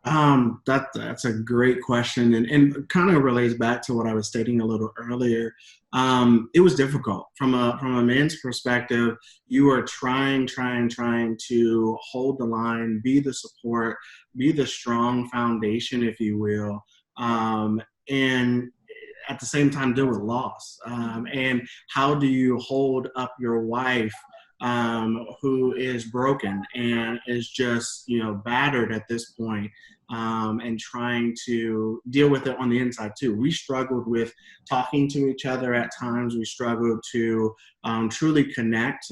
That's a great question, and kind of relates back to what I was stating a little earlier. It was difficult from a man's perspective. You are trying to hold the line, be the support, be the strong foundation, if you will, and at the same time deal with loss. And how do you hold up your wife who is broken and is just, battered at this point, and trying to deal with it on the inside too. We struggled with talking to each other at times. We struggled to truly connect.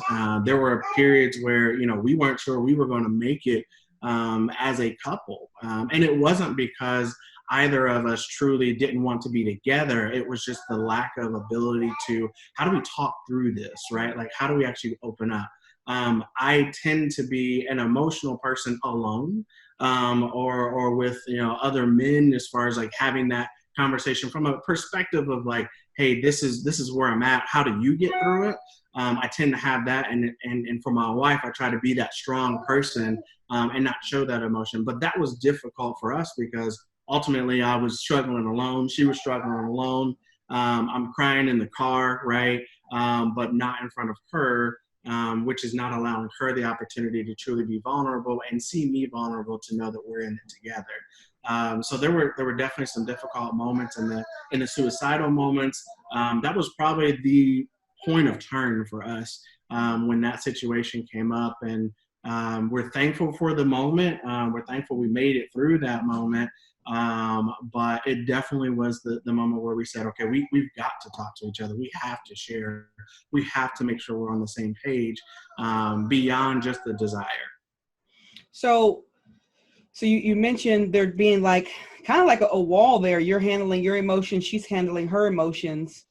There were periods where, we weren't sure we were going to make it as a couple. And it wasn't because either of us truly didn't want to be together. It was just the lack of ability to, how do we talk through this, right? Like, how do we actually open up? I tend to be an emotional person alone, or with, other men, as far as like having that conversation from a perspective of like, hey, this is where I'm at. How do you get through it? I tend to have that. And for my wife, I try to be that strong person, and not show that emotion. But that was difficult for us because ultimately I was struggling alone. She was struggling alone. I'm crying in the car, right? But not in front of her, which is not allowing her the opportunity to truly be vulnerable and see me vulnerable, to know that we're in it together. So there were definitely some difficult moments in the suicidal moments. That was probably the point of turn for us when that situation came up. And we're thankful for the moment. We're thankful we made it through that moment. But it definitely was the moment where we said, okay, we've got to talk to each other. We have to share. We have to make sure we're on the same page, beyond just the desire. So you mentioned there being like kind of like a wall there. You're handling your emotions. She's handling her emotions.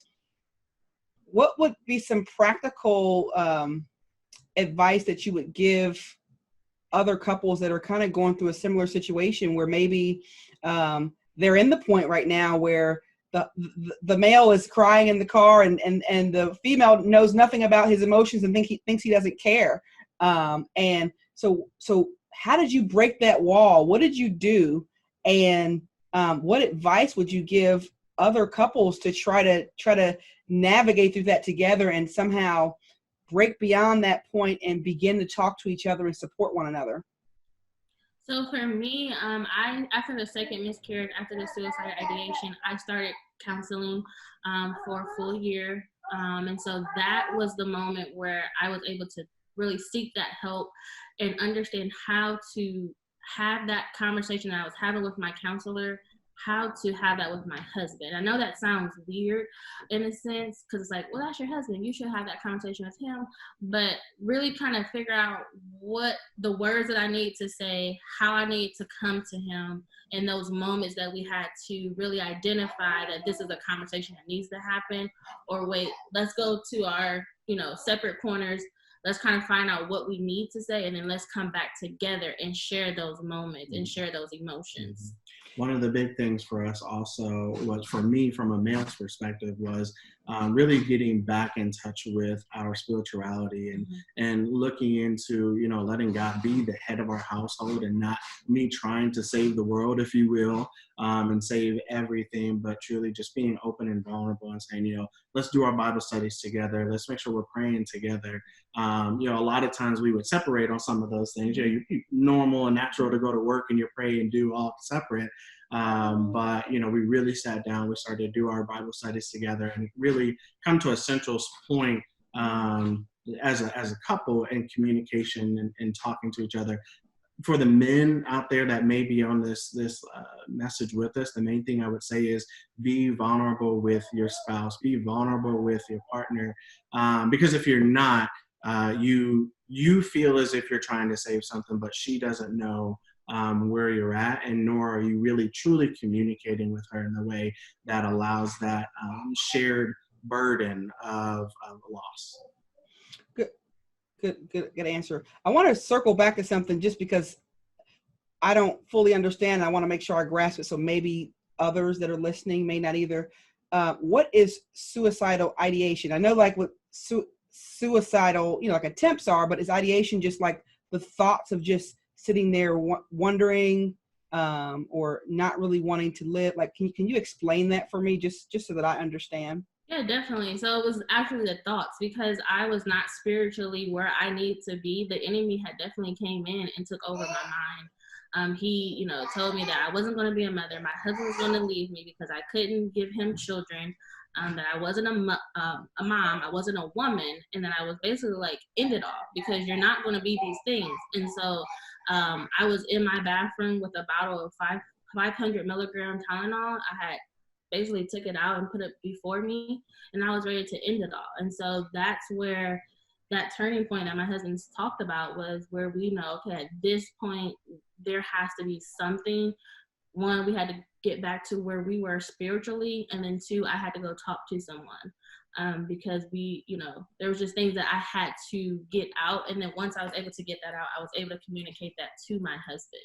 What would be some practical advice that you would give other couples that are kind of going through a similar situation, where maybe they're in the point right now where the male is crying in the car, and the female knows nothing about his emotions and thinks he doesn't care. And so how did you break that wall? What did you do? And what advice would you give other couples to try to navigate through that together and somehow break beyond that point and begin to talk to each other and support one another?
So for me, after the second miscarriage, after the suicide ideation, I started counseling for a full year. And so that was the moment where I was able to really seek that help and understand how to have that conversation that I was having with my counselor, how to have that with my husband. I know that sounds weird in a sense, because it's like, well, that's your husband. You should have that conversation with him. But really kind of figure out what the words that I need to say, how I need to come to him in those moments that we had to really identify that this is a conversation that needs to happen, or wait, let's go to our, separate corners. Let's kind of find out what we need to say, and then let's come back together and share those moments and share those emotions.
One of the big things for us also was, for me, from a male's perspective, was really getting back in touch with our spirituality and looking into, you know, letting God be the head of our household and not me trying to save the world, if you will, and save everything, but truly just being open and vulnerable and saying, you know, let's do our Bible studies together. Let's make sure we're praying together. You know, a lot of times we would separate on some of those things. You know, you're normal and natural to go to work and you pray and do all separate. But, you know, we really sat down, we started to do our Bible studies together and really come to a central point as a couple in communication and talking to each other. For the men out there that may be on this message with us, the main thing I would say is be vulnerable with your spouse, be vulnerable with your partner, because if you're not, you feel as if you're trying to save something, but she doesn't know where you're at, and nor are you really truly communicating with her in the way that allows that shared burden of loss.
Good answer. I want to circle back to something just because I don't fully understand. I want to make sure I grasp it. So maybe others that are listening may not either. What is suicidal ideation? I know like what suicidal, you know, like attempts are, but is ideation just like the thoughts of just sitting there wondering or not really wanting to live? Like, can you explain that for me just so that I understand?
Yeah, definitely. So it was actually the thoughts, because I was not spiritually where I need to be. The enemy had definitely came in and took over my mind. He, you know, told me that I wasn't going to be a mother. My husband was going to leave me because I couldn't give him children. That I wasn't a mom, I wasn't a woman, and then I was basically like, end it all, because you're not going to be these things. And so I was in my bathroom with a bottle of 500 milligram Tylenol. I had basically took it out and put it before me, and I was ready to end it all. And so that's where that turning point that my husband's talked about was where we know, okay, at this point, there has to be something. One, we had to get back to where we were spiritually, and then two, I had to go talk to someone because we, you know, there was just things that I had to get out. And then once I was able to get that out, I was able to communicate that to my husband.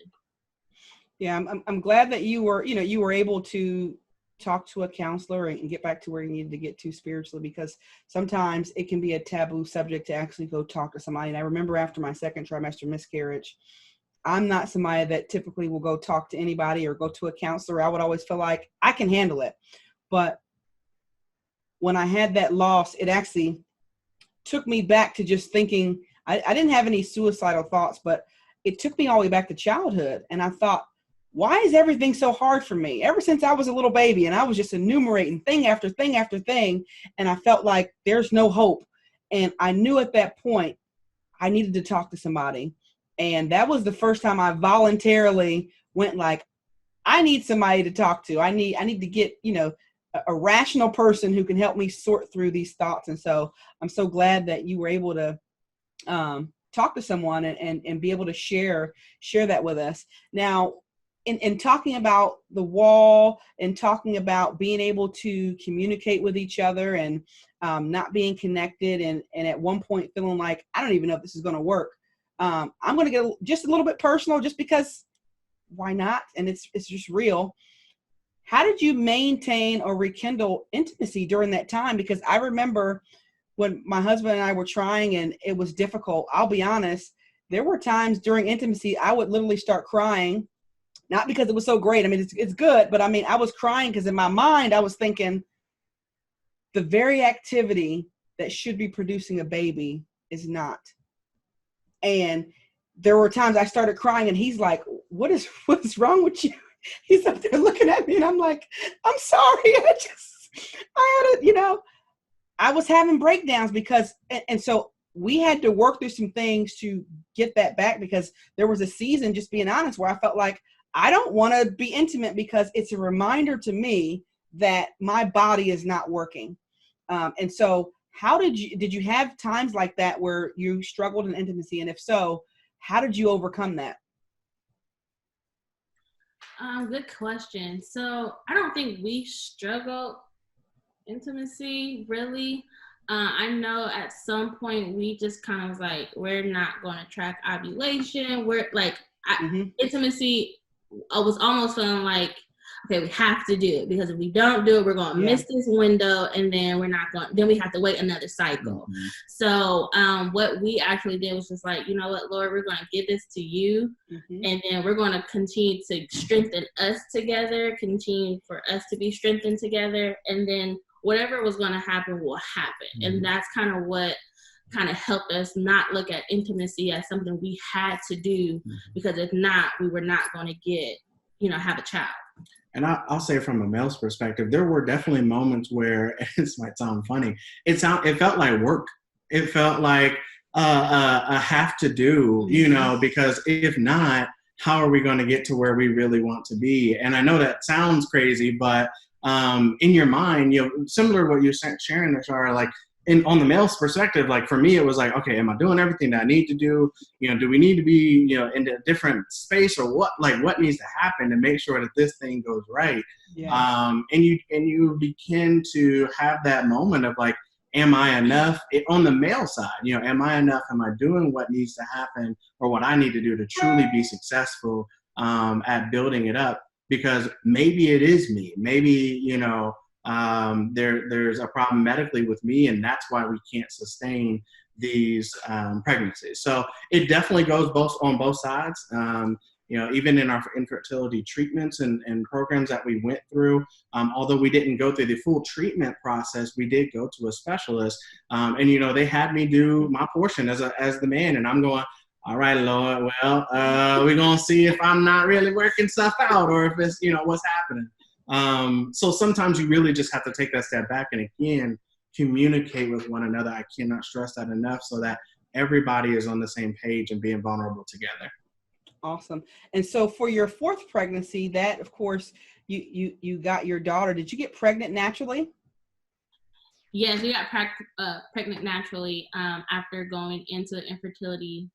Yeah, I'm glad that you were able to talk to a counselor and get back to where you needed to get to spiritually, because sometimes it can be a taboo subject to actually go talk to somebody. And I remember after my second trimester miscarriage, I'm not somebody that typically will go talk to anybody or go to a counselor. I would always feel like I can handle it. But when I had that loss, it actually took me back to just thinking, I didn't have any suicidal thoughts, but it took me all the way back to childhood. And I thought, why is everything so hard for me? Ever since I was a little baby, and I was just enumerating thing after thing after thing, and I felt like there's no hope. And I knew at that point I needed to talk to somebody. And that was the first time I voluntarily went like, I need somebody to talk to. I need to get, you know, a rational person who can help me sort through these thoughts. And so I'm so glad that you were able to talk to someone and be able to share that with us. Now, in talking about the wall and talking about being able to communicate with each other and not being connected and at one point feeling like, I don't even know if this is going to work. I'm going to get just a little bit personal just because why not? And it's just real. How did you maintain or rekindle intimacy during that time? Because I remember when my husband and I were trying and it was difficult. I'll be honest, there were times during intimacy I would literally start crying. Not because it was so great. I mean, it's good, but I mean, I was crying because in my mind, I was thinking the very activity that should be producing a baby is not. And there were times I started crying and he's like, what's wrong with you? He's up there looking at me and I'm like, I'm sorry. I was having breakdowns because, and so we had to work through some things to get that back, because there was a season, just being honest, where I felt like I don't want to be intimate because it's a reminder to me that my body is not working. And so how did you have times like that where you struggled in intimacy? And if so, how did you overcome that?
Good question. So I don't think we struggled intimacy really. I know at some point we just kind of was like, we're not going to track ovulation. We're like, intimacy, I was almost feeling like, okay, we have to do it, because if we don't do it, we're going to miss this window, and then then we have to wait another cycle.
Mm-hmm.
So what we actually did was just like, you know what, Lord, we're going to give this to you, and then we're going to continue to strengthen us together, continue for us to be strengthened together, and then whatever was going to happen will happen. And that's kind of what kind of helped us not look at intimacy as something we had to do, because if not, we were not going to get, have a child.
And I'll say from a male's perspective, there were definitely moments where, this might sound funny, it felt like work. It felt like a have to do, because if not, how are we going to get to where we really want to be? And I know that sounds crazy, but in your mind, similar to what you're sharing, Shara, like on the male's perspective, like for me, it was like, okay, am I doing everything that I need to do? Do we need to be, in a different space, or what needs to happen to make sure that this thing goes right?
Yeah.
And you begin to have that moment of like, am I enough on the male side? Am I enough? Am I doing what needs to happen, or what I need to do to truly be successful at building it up? Because maybe it is me. Maybe, there's a problem medically with me, and that's why we can't sustain these pregnancies. So it definitely goes on both sides. Even in our infertility treatments and programs that we went through, although we didn't go through the full treatment process, we did go to a specialist, and they had me do my portion as the man, and I'm going, all right, Lord, well, we're going to see if I'm not really working stuff out, or if it's, what's happening. So sometimes you really just have to take that step back and, again, communicate with one another. I cannot stress that enough, so that everybody is on the same page and being vulnerable together.
Awesome. And so for your fourth pregnancy, that, of course, you got your daughter. Did you get pregnant naturally?
Yes, we got pregnant naturally after going into the infertility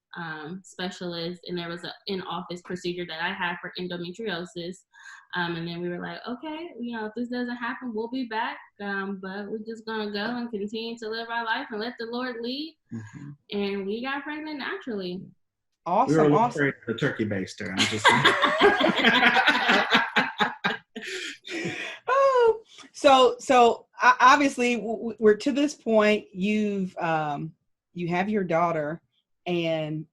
specialist, and there was an in-office procedure that I had for endometriosis. And then we were like, okay, if this doesn't happen, we'll be back. But we're just going to go and continue to live our life and let the Lord lead. And we got pregnant naturally.
Awesome.
We were
awesome.
afraid of the turkey baster. I'm just
Oh, so obviously we're to this point. You have your daughter, and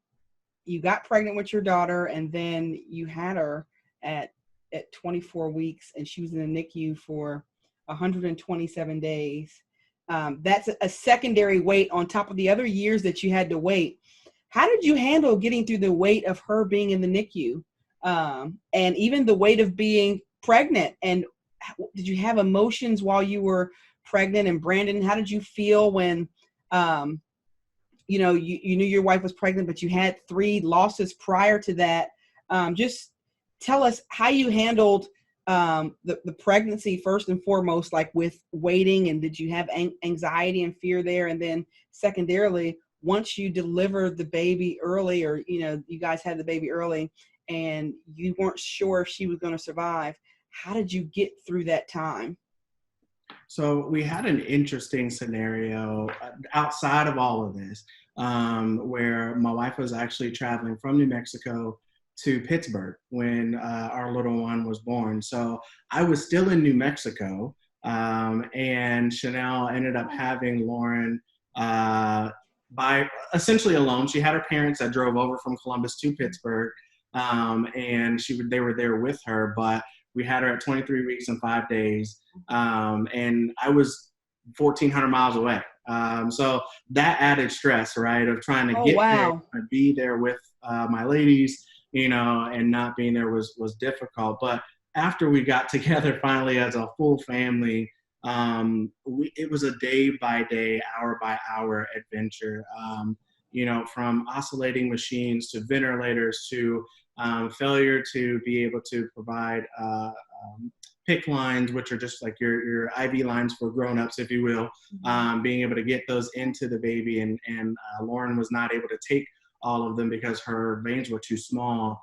you got pregnant with your daughter, and then you had her at 24 weeks, and she was in the NICU for 127 days. That's a secondary wait on top of the other years that you had to wait. How did you handle getting through the weight of her being in the NICU, and even the weight of being pregnant? And did you have emotions while you were pregnant? And Brandon, how did you feel when, you knew your wife was pregnant, but you had 3 losses prior to that? Just tell us how you handled the pregnancy first and foremost, like with waiting, and did you have anxiety and fear there? And then secondarily, once you delivered the baby early, or, you guys had the baby early and you weren't sure if she was going to survive, how did you get through that time?
So we had an interesting scenario outside of all of this, where my wife was actually traveling from New Mexico to Pittsburgh when our little one was born. So I was still in New Mexico, and Chanelle ended up having Lauren by essentially alone. She had her parents that drove over from Columbus to Pittsburgh, and they were there with her, but we had her at 23 weeks and 5 days, and I was 1,400 miles away. So that added stress, right, of trying to get there and be there with my ladies, and not being there was difficult. But after we got together finally as a full family, it was a day-by-day, hour-by-hour adventure, from oscillating machines to ventilators to failure to be able to provide PICC lines, which are just like your IV lines for grown-ups, if you will, being able to get those into the baby. And Lauren was not able to take all of them because her veins were too small.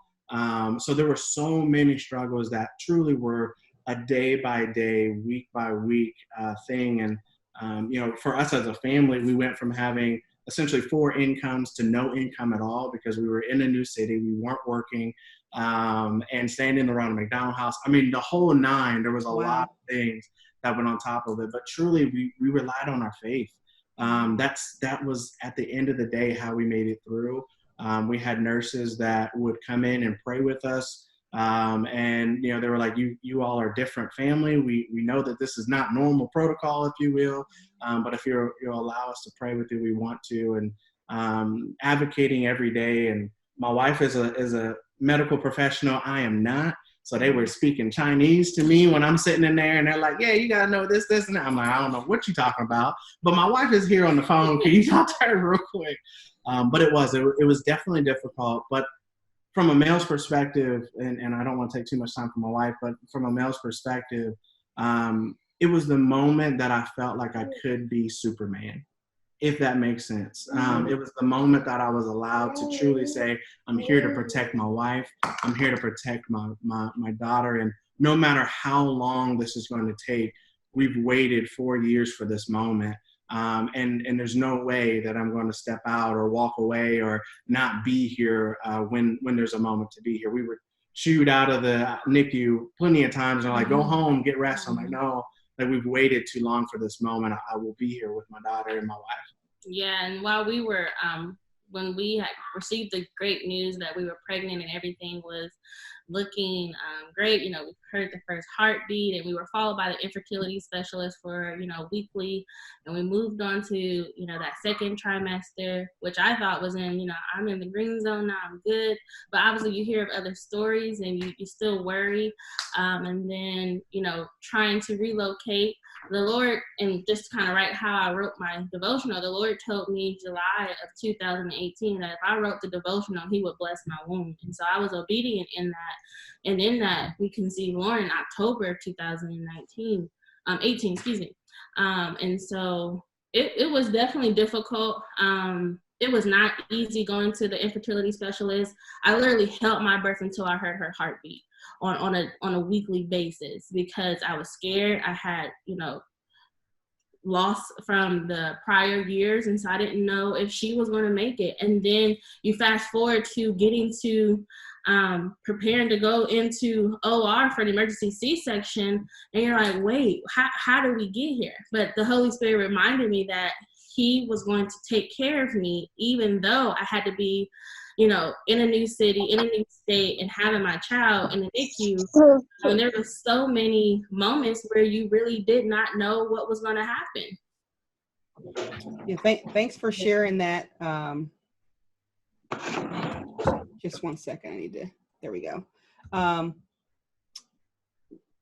So there were so many struggles that truly were a day-by-day, week-by-week thing. And, for us as a family, we went from having essentially 4 incomes to no income at all because we were in a new city. We weren't working. and standing around a McDonald's house. I mean, the whole nine. There was a lot of things that went on top of it, but truly we relied on our faith. That was at the end of the day how we made it through. We had nurses that would come in and pray with us. And they were like, you all are a different family. We know that this is not normal protocol, if you will. But if you'll allow us to pray with you, we want to. And advocating every day. And my wife is a medical professional. I am not. So they were speaking Chinese to me when I'm sitting in there, and they're like, yeah, you got to know this, and that. I'm like, I don't know what you're talking about. But my wife is here on the phone. Can you talk to her real quick? But it was definitely difficult. But from a male's perspective, and I don't want to take too much time from my wife, but from a male's perspective, it was the moment that I felt like I could be Superman, if that makes sense. It was the moment that I was allowed to truly say, I'm here to protect my wife. I'm here to protect my daughter. And no matter how long this is going to take, we've waited 4 years for this moment. And there's no way that I'm going to step out or walk away or not be here when there's a moment to be here. We were shooed out of the NICU plenty of times. And like, go home, get rest. I'm like, no, that we've waited too long for this moment. I will be here with my daughter and my wife.
Yeah, and while we were, when we had received the great news that we were pregnant and everything was looking great, we heard the first heartbeat, and we were followed by the infertility specialist for, weekly, and we moved on to, that second trimester, which I thought was in, I'm in the green zone now, I'm good, but obviously you hear of other stories and you still worry, and then, trying to relocate. The Lord, and just kind of right how I wrote my devotional, the Lord told me July of 2018 that if I wrote the devotional, he would bless my womb. And so I was obedient in that. And in that, we conceived Lauren in October of 2018, and so it was definitely difficult. It was not easy going to the infertility specialist. I literally held my birth until I heard her heartbeat on a weekly basis because I was scared. I had, loss from the prior years, and so I didn't know if she was going to make it. And then you fast forward to getting to preparing to go into OR for an emergency C-section, and you're like, wait, how did we get here? But the Holy Spirit reminded me that he was going to take care of me, even though I had to be, in a new city, in a new state, and having my child in the NICU. And there were so many moments where you really did not know what was going to happen.
Yeah, thanks for sharing that. Just 1 second. There we go.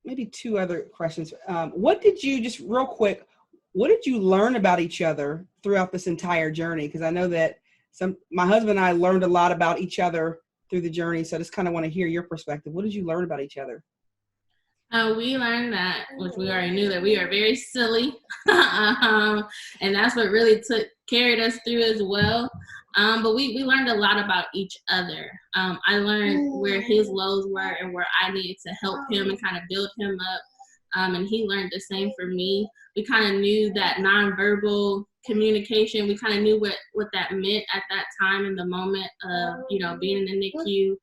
Maybe two other questions. What did you, just real quick, what did you learn about each other throughout this entire journey? Because I know that my husband and I learned a lot about each other through the journey. So I just kind of want to hear your perspective. What did you learn about each other?
We learned that, which we already knew, that we are very silly. And that's what really carried us through as well. But we learned a lot about each other. I learned where his lows were and where I needed to help him and kind of build him up. And he learned the same for me. We kind of knew that nonverbal communication. We kind of knew what that meant at that time in the moment of, being in the NICU.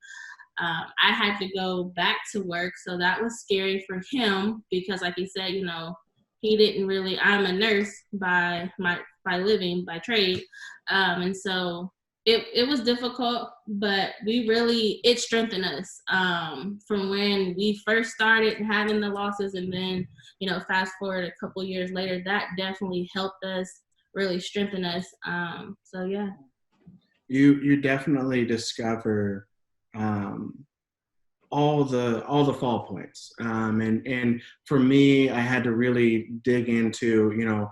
I had to go back to work, so that was scary for him because, like he said, he didn't really. I'm a nurse by living, by trade, and so it was difficult, but it strengthened us from when we first started having the losses, and then fast forward a couple years later, that definitely helped us, really strengthen us. So yeah.
You definitely discover all the fall points. And for me, I had to really dig into,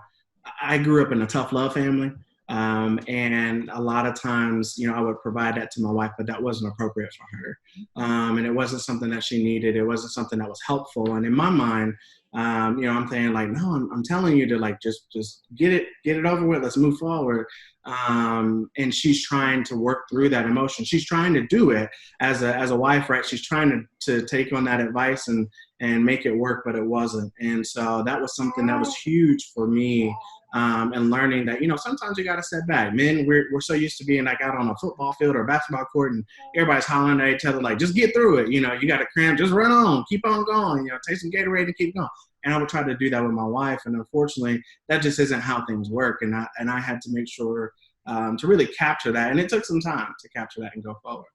I grew up in a tough love family. And a lot of times, I would provide that to my wife, but that wasn't appropriate for her. And it wasn't something that she needed. It wasn't something that was helpful. And in my mind, I'm saying like, no, I'm telling you to like, just get it over with. Let's move forward. And she's trying to work through that emotion. She's trying to do it as a wife, right? She's trying to take on that advice and and make it work, but it wasn't. And so that was something that was huge for me. And learning that, sometimes you got to step back. Men, we're so used to being like out on a football field or a basketball court and everybody's hollering at each other like, just get through it. You got to cram, just run on, keep on going, take some Gatorade and keep going. And I would try to do that with my wife. And unfortunately, that just isn't how things work. And I had to make sure to really capture that. And it took some time to capture that and go forward.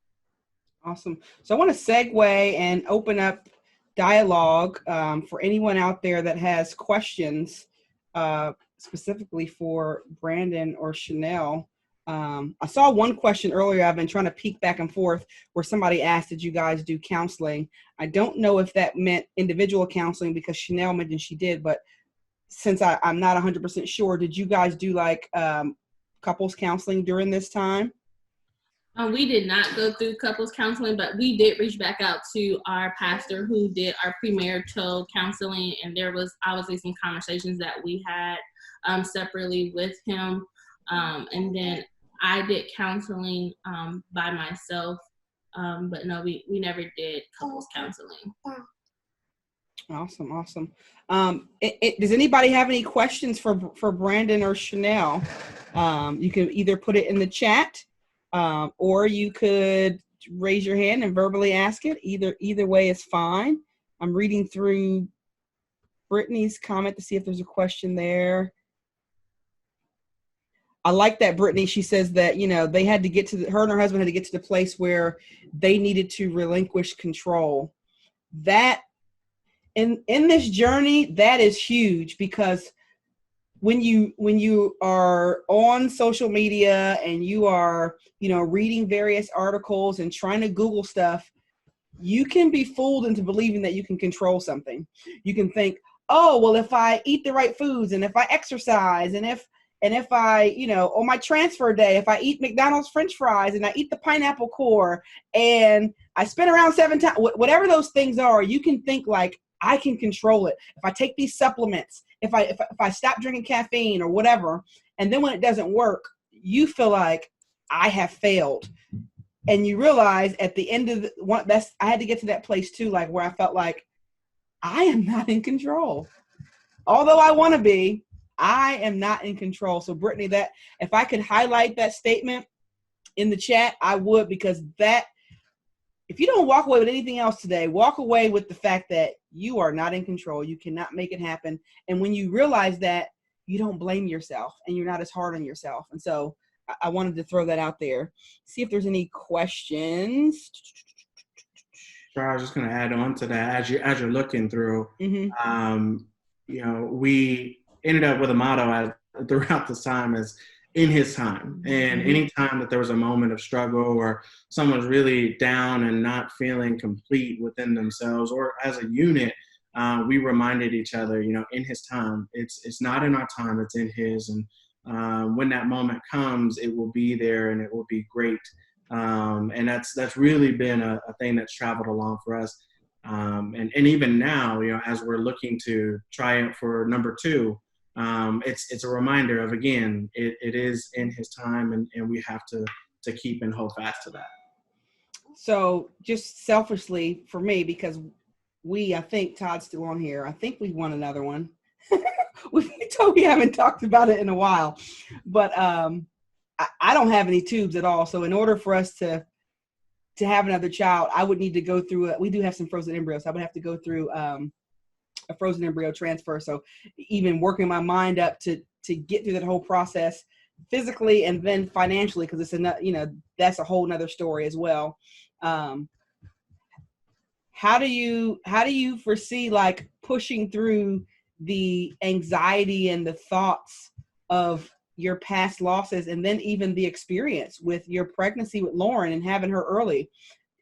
Awesome. So I want to segue and open up dialogue for anyone out there that has questions specifically for Brandyn or Chanelle. I saw one question earlier. I've been trying to peek back and forth where somebody asked, did you guys do counseling? I don't know if that meant individual counseling because Chanelle mentioned she did, but since I'm not 100% sure, did you guys do like couples counseling during this time?
We did not go through couples counseling, but we did reach back out to our pastor who did our premarital counseling, and there was obviously some conversations that we had separately with him. And then I did counseling by myself, but no, we never did couples counseling.
Awesome. Does anybody have any questions for Brandyn or Chanelle? You can either put it in the chat, or you could raise your hand and verbally ask it. Either way is fine. I'm reading through Brittany's comment to see if there's a question there. I like that, Brittany. She says that, they had to get to her and her husband had to get to the place where they needed to relinquish control. That in this journey, that is huge, because when you are on social media and you are, reading various articles and trying to Google stuff, you can be fooled into believing that you can control something. You can think, oh, well, if I eat the right foods and if I exercise and if I, on my transfer day, if I eat McDonald's French fries and I eat the pineapple core and I spin around 7 times, whatever those things are, you can think like, I can control it. If I take these supplements, if I stop drinking caffeine or whatever, and then when it doesn't work, you feel like I have failed. And you realize at the end of I had to get to that place too, like where I felt like I am not in control. Although I want to be, I am not in control. So Brittany, that if I could highlight that statement in the chat, I would, because that, if you don't walk away with anything else today, walk away with the fact that you are not in control. You cannot make it happen. And when you realize that, you don't blame yourself and you're not as hard on yourself. And so I wanted to throw that out there. See if there's any questions.
Sure, I was just going to add on to that as you're looking through.
Mm-hmm.
We ended up with a motto throughout this time as in his time. And any time that there was a moment of struggle or someone's really down and not feeling complete within themselves or as a unit, we reminded each other, in his time, it's not in our time, it's in his. And when that moment comes, it will be there and it will be great. And that's really been a thing that's traveled along for us. And even now, as we're looking to try for number 2, it's a reminder of, again, it is in his time and we have to keep and hold fast to that.
So just selfishly for me, because I think Todd's still on here. I think we won another one. we haven't talked about it in a while, but I don't have any tubes at all. So in order for us to have another child, I would need to go through we do have some frozen embryos. So I would have to go through a frozen embryo transfer. So even working my mind up to get through that whole process physically and then financially, because it's that's a whole nother story as well. How do you foresee like pushing through the anxiety and the thoughts of your past losses, and then even the experience with your pregnancy with Lauren and having her early?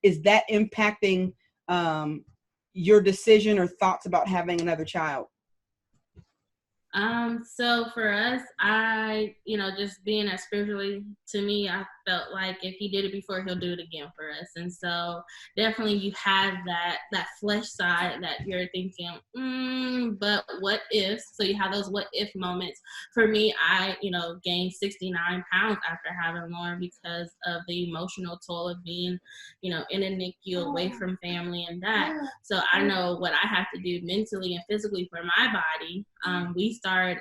Is that impacting your decision or thoughts about having another child?
So for us, just being as spiritually, to me, I felt like if he did it before, he'll do it again for us. And so definitely you have that flesh side that you're thinking, but what if? So you have those what if moments. For me, I, gained 69 pounds after having Lauren because of the emotional toll of being, in a NICU, away from family and that. So I know what I have to do mentally and physically for my body. We start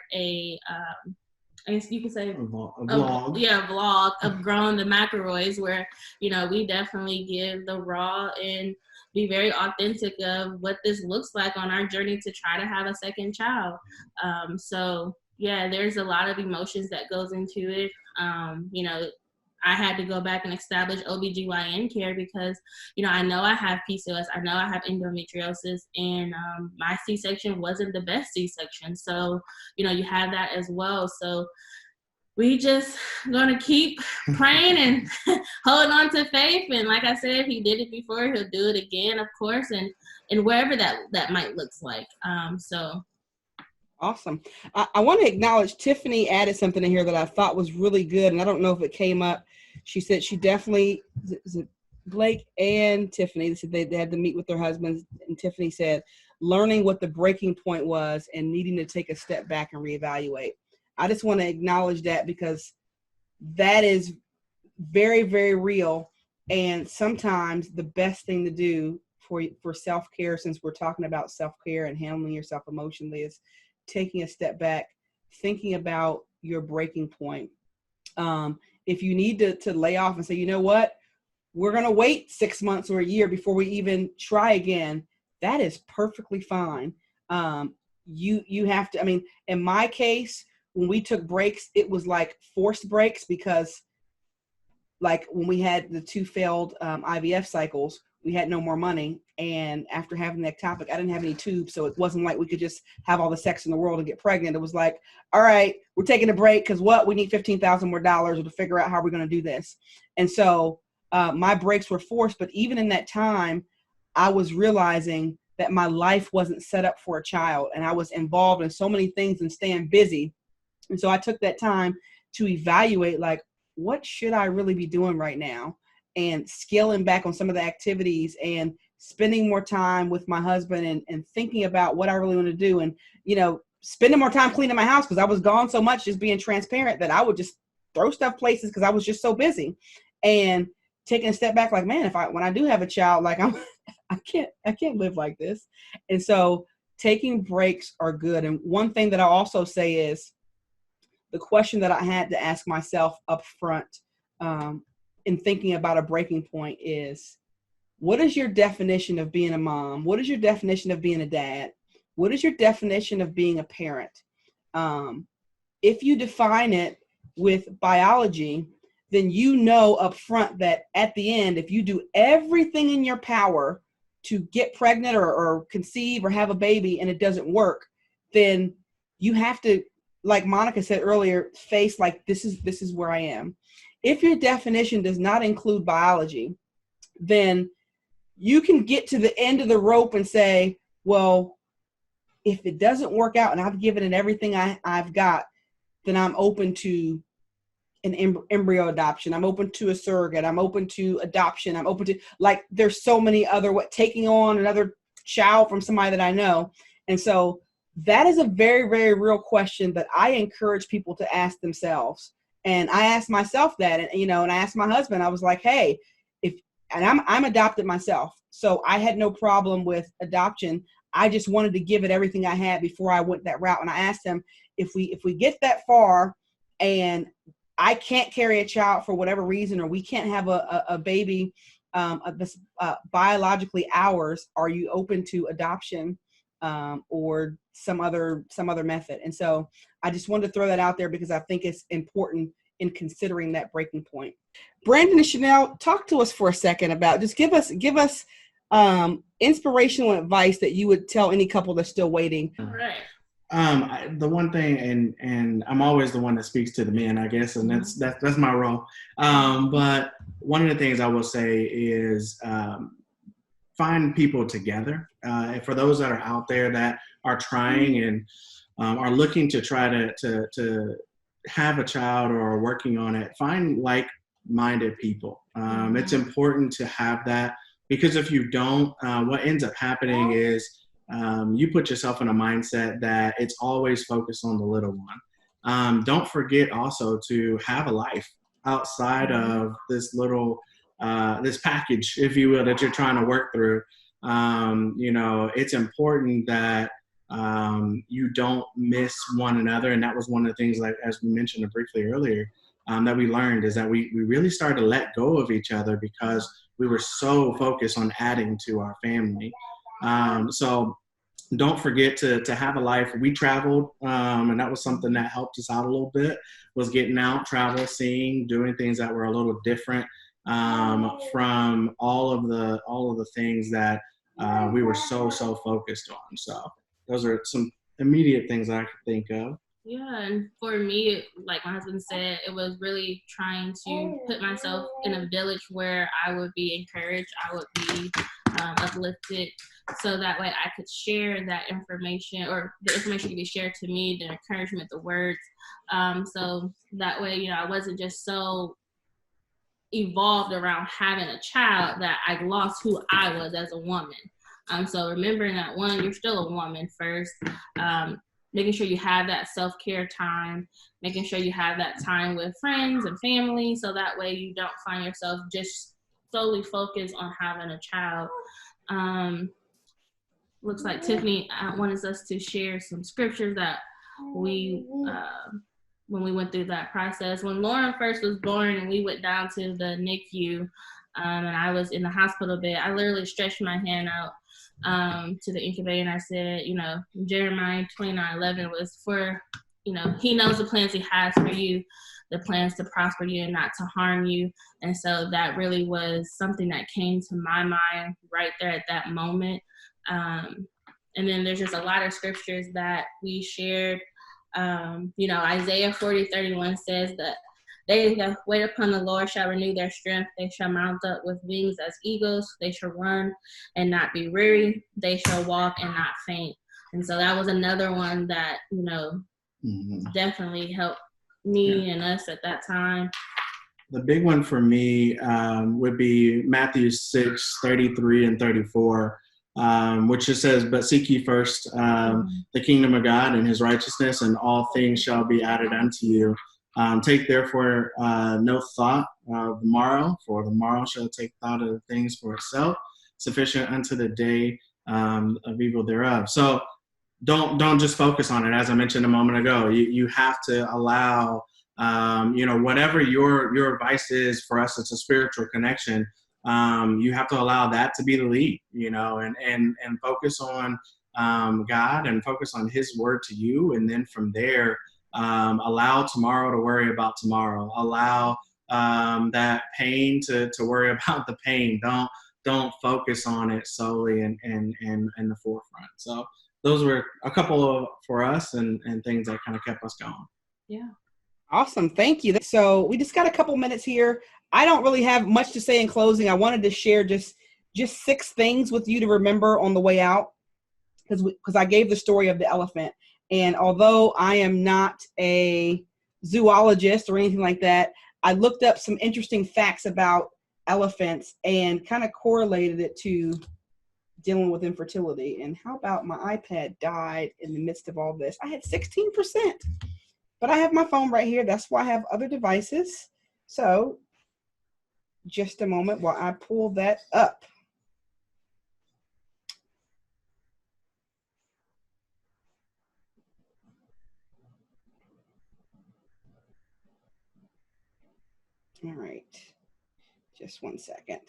I guess you could say a vlog. A vlog of growing the McElroys, where, we definitely give the raw and be very authentic of what this looks like on our journey to try to have a second child. So yeah, there's a lot of emotions that goes into it. I had to go back and establish OBGYN care because, I know I have PCOS, I know I have endometriosis, and my C-section wasn't the best C-section. So, you have that as well. So we just going to keep praying and hold on to faith. And like I said, he did it before, he'll do it again, of course, and wherever that might look like.
Awesome. I want to acknowledge Tiffany added something in here that I thought was really good, and I don't know if it came up. She said she definitely, Blake and Tiffany, they said they had to meet with their husbands, and Tiffany said learning what the breaking point was and needing to take a step back and reevaluate. I just want to acknowledge that because that is very, very real, and sometimes the best thing to do for self-care, since we're talking about self-care and handling yourself emotionally, is taking a step back, thinking about your breaking point. If you need to lay off and say, you know what, we're going to wait 6 months or a year before we even try again, that is perfectly fine. You have to, in my case, when we took breaks, it was like forced breaks because like when we had the 2 failed IVF cycles, we had no more money. And after having the ectopic, I didn't have any tubes. So it wasn't like we could just have all the sex in the world and get pregnant. It was like, all right, we're taking a break because we need $15,000 more to figure out how we're going to do this. And so my breaks were forced. But even in that time, I was realizing that my life wasn't set up for a child. And I was involved in so many things and staying busy. And so I took that time to evaluate, like, what should I really be doing right now? And scaling back on some of the activities and spending more time with my husband and thinking about what I really want to do. And, spending more time cleaning my house because I was gone so much, just being transparent, that I would just throw stuff places because I was just so busy. And taking a step back, like, man, when I do have a child, like I can't live like this. And so taking breaks are good. And one thing that I also say is the question that I had to ask myself up front, in thinking about a breaking point is, what is your definition of being a mom? What is your definition of being a dad? What is your definition of being a parent? If you define it with biology, then you know up front that at the end, if you do everything in your power to get pregnant or conceive or have a baby and it doesn't work, then you have to, like Monica said earlier, face like, this is where I am. If your definition does not include biology, then you can get to the end of the rope and say, well, if it doesn't work out and I've given it everything I've got, then I'm open to an embryo adoption. I'm open to a surrogate. I'm open to adoption. I'm open to, like, there's so many other, taking on another child from somebody that I know. And so that is a very, very real question that I encourage people to ask themselves. And I asked myself that, and I asked my husband, I was like, hey, I'm adopted myself. So I had no problem with adoption. I just wanted to give it everything I had before I went that route. And I asked him, if we get that far and I can't carry a child for whatever reason, or we can't have a baby biologically ours, are you open to adoption or some other method? And so I just wanted to throw that out there because I think it's important in considering that breaking point. Brandyn and Chanelle, talk to us for a second about, just give us inspirational advice that you would tell any couple that's still waiting.
All right.
The one thing, and I'm always the one that speaks to the men, I guess, and that's my role. But one of the things I will say is find people together. For those that are out there that are trying and are looking to try to have a child or are working on it, find like-minded people. It's important to have that, because if you don't, what ends up happening is you put yourself in a mindset that it's always focused on the little one. Don't forget also to have a life outside of this little, this package, if you will, that you're trying to work through. It's important that you don't miss one another. And that was one of the things, like, as we mentioned briefly earlier, that we learned, is that we really started to let go of each other because we were so focused on adding to our family. So don't forget to have a life. We traveled, and that was something that helped us out a little bit, was getting out, travel, seeing, doing things that were a little different from all of the things that we were so focused on. So those are some immediate things I could think of.
Yeah, and for me, like my husband said, it was really trying to put myself in a village where I would be encouraged, I would be uplifted, so that way I could share that information, or the information could be shared to me, the encouragement, the words. So that way, I wasn't just so evolved around having a child that I lost who I was as a woman. So remembering that, one, you're still a woman first. Making sure you have that self-care time, making sure you have that time with friends and family, so that way you don't find yourself just solely focused on having a child. Looks like Tiffany wanted us to share some scriptures that we, when we went through that process. When Lauren first was born and we went down to the NICU, and I was in the hospital bed, I literally stretched my hand out to the incubator, and I said, Jeremiah 29:11 was for, he knows the plans he has for you, the plans to prosper you and not to harm you. And so that really was something that came to my mind right there at that moment. And then there's just a lot of scriptures that we shared. Isaiah 40:31 says that they that wait upon the Lord shall renew their strength. They shall mount up with wings as eagles. They shall run and not be weary. They shall walk and not faint. And so that was another one that, definitely helped me and us at that time.
The big one for me would be Matthew 6:33 and 34, which just says, "But seek ye first the kingdom of God and his righteousness, and all things shall be added unto you. Take therefore no thought of the morrow, for the morrow shall take thought of the things for itself. Sufficient unto the day of evil thereof." So don't just focus on it. As I mentioned a moment ago, you have to allow, whatever your advice is. For us, it's a spiritual connection. You have to allow that to be the lead, and focus on God and focus on his word to you. And then from there, allow tomorrow to worry about tomorrow. Allow that pain to worry about the pain. Don't focus on it solely in the forefront. So those were a couple for us and things that kind of kept us going.
Yeah.
Awesome. Thank you. So we just got a couple minutes here. I don't really have much to say in closing. I wanted to share just 6 things with you to remember on the way out, because I gave the story of the elephant. And although I am not a zoologist or anything like that, I looked up some interesting facts about elephants and kind of correlated it to dealing with infertility. And how about my iPad died in the midst of all this? I had 16%, but I have my phone right here. That's why I have other devices. So just a moment while I pull that up. All right, just one second.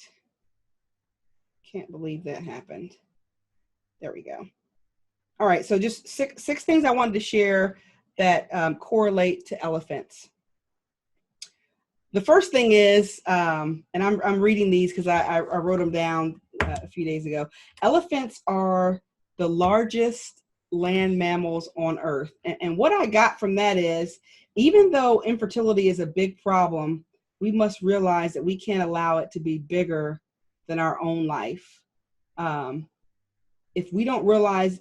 Can't believe that happened. There we go. All right, so just six things I wanted to share that correlate to elephants. The first thing is, and I'm reading these because I wrote them down a few days ago. Elephants are the largest land mammals on Earth. And what I got from that is, even though infertility is a big problem, we must realize that we can't allow it to be bigger than our own life. If we don't realize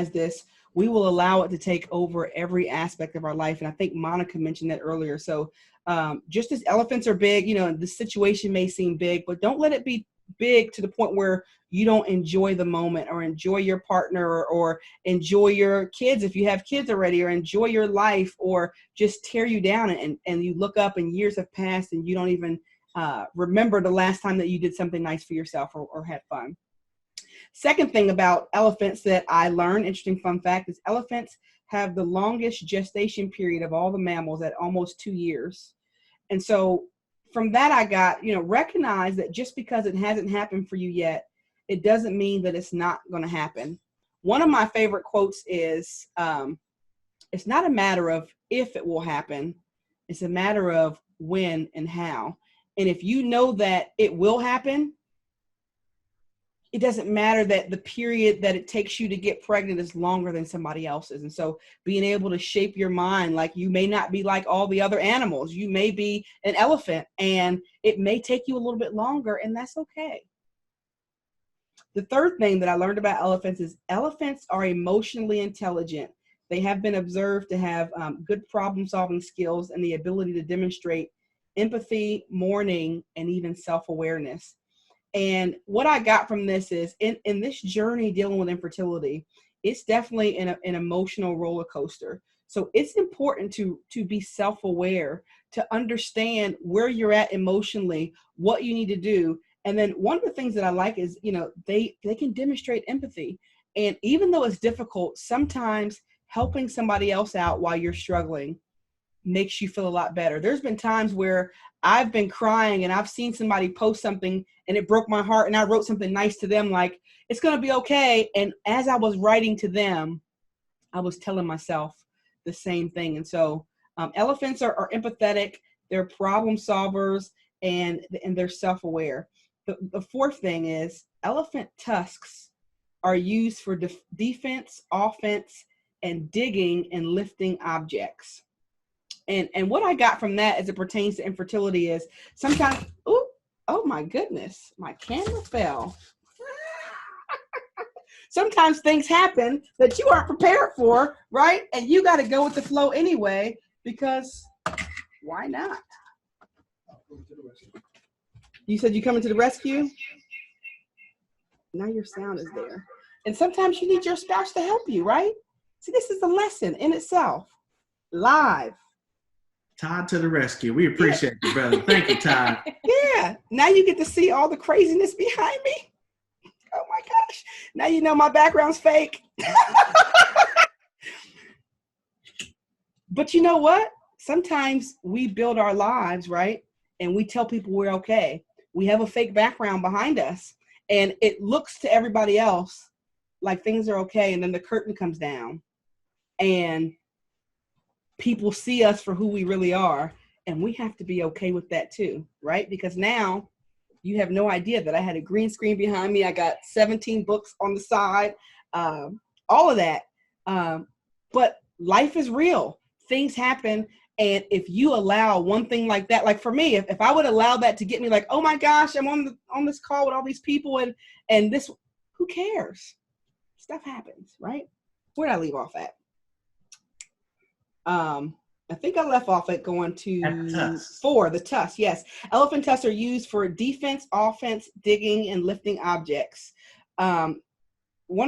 this, we will allow it to take over every aspect of our life. And I think Monica mentioned that earlier. So just as elephants are big, you know, the situation may seem big, but don't let it be big to the point where you don't enjoy the moment or enjoy your partner or enjoy your kids if you have kids already, or enjoy your life, or just tear you down and you look up and years have passed and you don't even remember the last time that you did something nice for yourself or had fun. Second thing about elephants that I learned, interesting fun fact, is elephants have the longest gestation period of all the mammals at almost 2 years. And so from that, I got, you know, recognize that just because it hasn't happened for you yet, it doesn't mean that it's not going to happen. One of my favorite quotes is, it's not a matter of if it will happen. It's a matter of when and how. And if you know that it will happen, it doesn't matter that the period that it takes you to get pregnant is longer than somebody else's. And so being able to shape your mind, like you may not be like all the other animals. You may be an elephant and it may take you a little bit longer, and that's okay. The third thing that I learned about elephants is elephants are emotionally intelligent. They have been observed to have good problem-solving skills and the ability to demonstrate empathy, mourning, and even self-awareness. And what I got from this is in this journey dealing with infertility, it's definitely an emotional roller coaster. So it's important to be self-aware, to understand where you're at emotionally, what you need to do. And then one of the things that I like is, you know, they can demonstrate empathy. And even though it's difficult, sometimes helping somebody else out while you're struggling makes you feel a lot better. There's been times where I've been crying and I've seen somebody post something and it broke my heart, and I wrote something nice to them, like, it's going to be okay. And as I was writing to them, I was telling myself the same thing. And so elephants are empathetic, they're problem solvers, and they're self-aware. The fourth thing is elephant tusks are used for defense, offense, and digging and lifting objects. And what I got from that as it pertains to infertility is sometimes, oh my goodness, my camera fell. Sometimes things happen that you aren't prepared for, right? And you got to go with the flow anyway, because why not? You said you coming to the rescue? Now your sound is there. And sometimes you need your spouse to help you, right? See, this is a lesson in itself. Live.
Todd to the rescue. We appreciate you, brother. Thank you, Todd.
Yeah. Now you get to see all the craziness behind me. Oh my gosh. Now you know my background's fake. But you know what? Sometimes we build our lives, right? And we tell people we're okay. We have a fake background behind us. And it looks to everybody else like things are okay. And then the curtain comes down. And people see us for who we really are, and we have to be okay with that too, right? Because now you have no idea that I had a green screen behind me. I got 17 books on the side, all of that. But life is real. Things happen. And if you allow one thing like that, like for me, if I would allow that to get me like, oh my gosh, I'm on this call with all these people and this, who cares? Stuff happens, right? Where'd I leave off at? I think I left off at going to 4, the tusks. Yes. Elephant tusks are used for defense, offense, digging, and lifting objects. One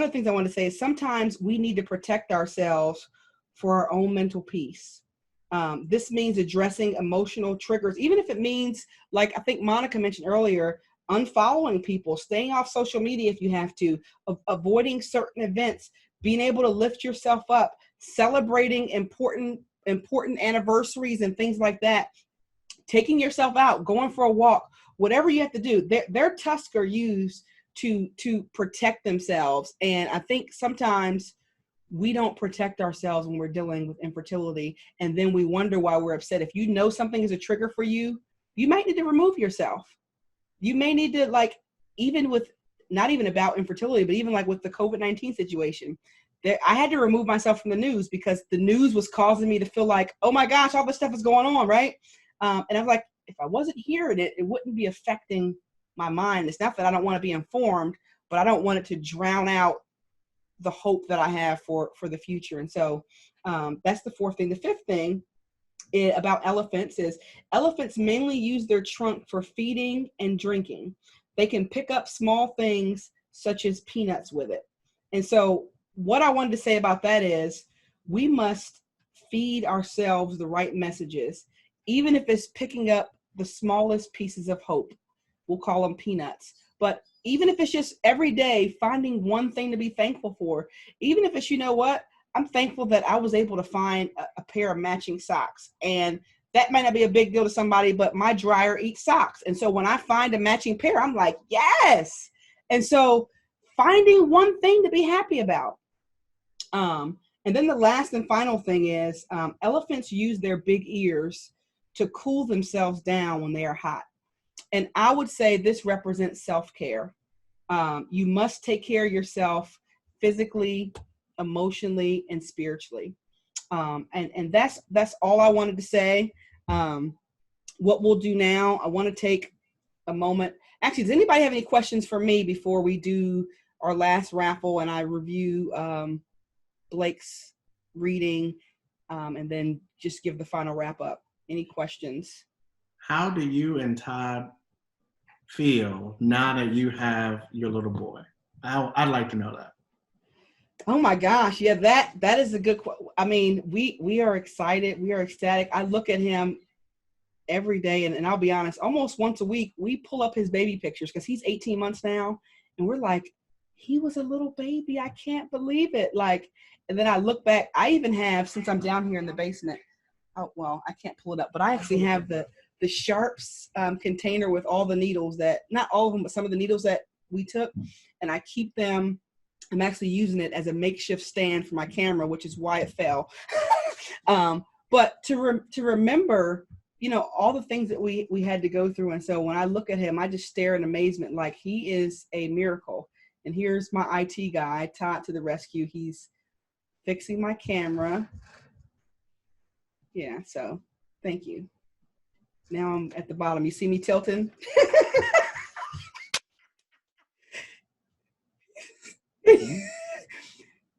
of the things I want to say is sometimes we need to protect ourselves for our own mental peace. This means addressing emotional triggers, even if it means, like I think Monica mentioned earlier, unfollowing people, staying off social media if you have to, avoiding certain events, being able to lift yourself up, celebrating important anniversaries and things like that, taking yourself out, going for a walk, whatever you have to do. Their tusks are used to protect themselves. And I think sometimes we don't protect ourselves when we're dealing with infertility, and then we wonder why we're upset. If you know something is a trigger for you, you might need to remove yourself. You may need to, like, even with, not even about infertility, but even like with the COVID-19 situation, I had to remove myself from the news because the news was causing me to feel like, oh my gosh, all this stuff is going on, right? And I was like, if I wasn't hearing it, it wouldn't be affecting my mind. It's not that I don't want to be informed, but I don't want it to drown out the hope that I have for the future. And so that's the fourth thing. The fifth thing about elephants is elephants mainly use their trunk for feeding and drinking. They can pick up small things such as peanuts with it. And so what I wanted to say about that is we must feed ourselves the right messages, even if it's picking up the smallest pieces of hope. We'll call them peanuts. But even if it's just every day finding one thing to be thankful for, even if it's, you know what, I'm thankful that I was able to find a pair of matching socks. And that might not be a big deal to somebody, but my dryer eats socks. And so when I find a matching pair, I'm like, yes. And so finding one thing to be happy about. And then the last and final thing is elephants use their big ears to cool themselves down when they are hot. And I would say this represents self-care. You must take care of yourself physically, emotionally, and spiritually. And that's all I wanted to say. What we'll do now, I want to take a moment. Actually, does anybody have any questions for me before we do our last raffle and I review Blake's reading and then just give the final wrap up? Any questions?
How do you and Todd feel now that you have your little boy? I'd like to know that.
Oh my gosh. Yeah, that is a good question. I mean, we are excited. We are ecstatic. I look at him every day and I'll be honest, almost once a week, we pull up his baby pictures because he's 18 months now. And we're like, he was a little baby. I can't believe it. Like, and then I look back, I even have, since I'm down here in the basement, oh, well, I can't pull it up, but I actually have the Sharps container with all the needles that, not all of them, but some of the needles that we took. And I keep them. I'm actually using it as a makeshift stand for my camera, which is why it fell. But to remember, you know, all the things that we had to go through. And so when I look at him, I just stare in amazement, like he is a miracle. And here's my IT guy, Todd, to the rescue. He's fixing my camera. Yeah, so thank you. Now I'm at the bottom. You see me tilting?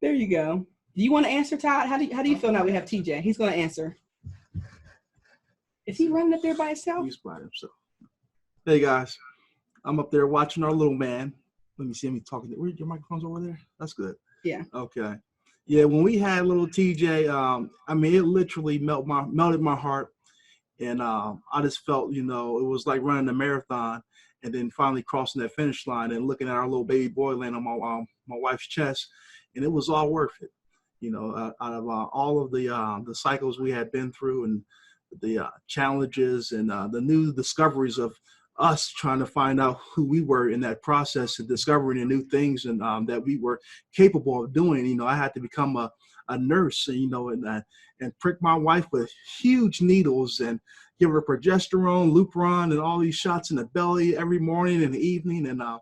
There you go. Do you want to answer, Todd? How do you feel now we have TJ? He's going to answer. Is he running up there by himself?
He's by himself. Hey guys, I'm up there watching our little man. Let me see him talking. Where your microphone's over there? That's good.
Yeah.
Okay. Yeah, when we had little TJ, I mean, it literally melted my heart, and I just felt, you know, it was like running a marathon, and then finally crossing that finish line and looking at our little baby boy laying on my wife's chest, and it was all worth it. You know, out of all of the cycles we had been through and the challenges and the new discoveries of us trying to find out who we were in that process and discovering the new things and that we were capable of doing. You know, I had to become a nurse, you know, and prick my wife with huge needles and give her progesterone, Lupron, and all these shots in the belly every morning and evening. And I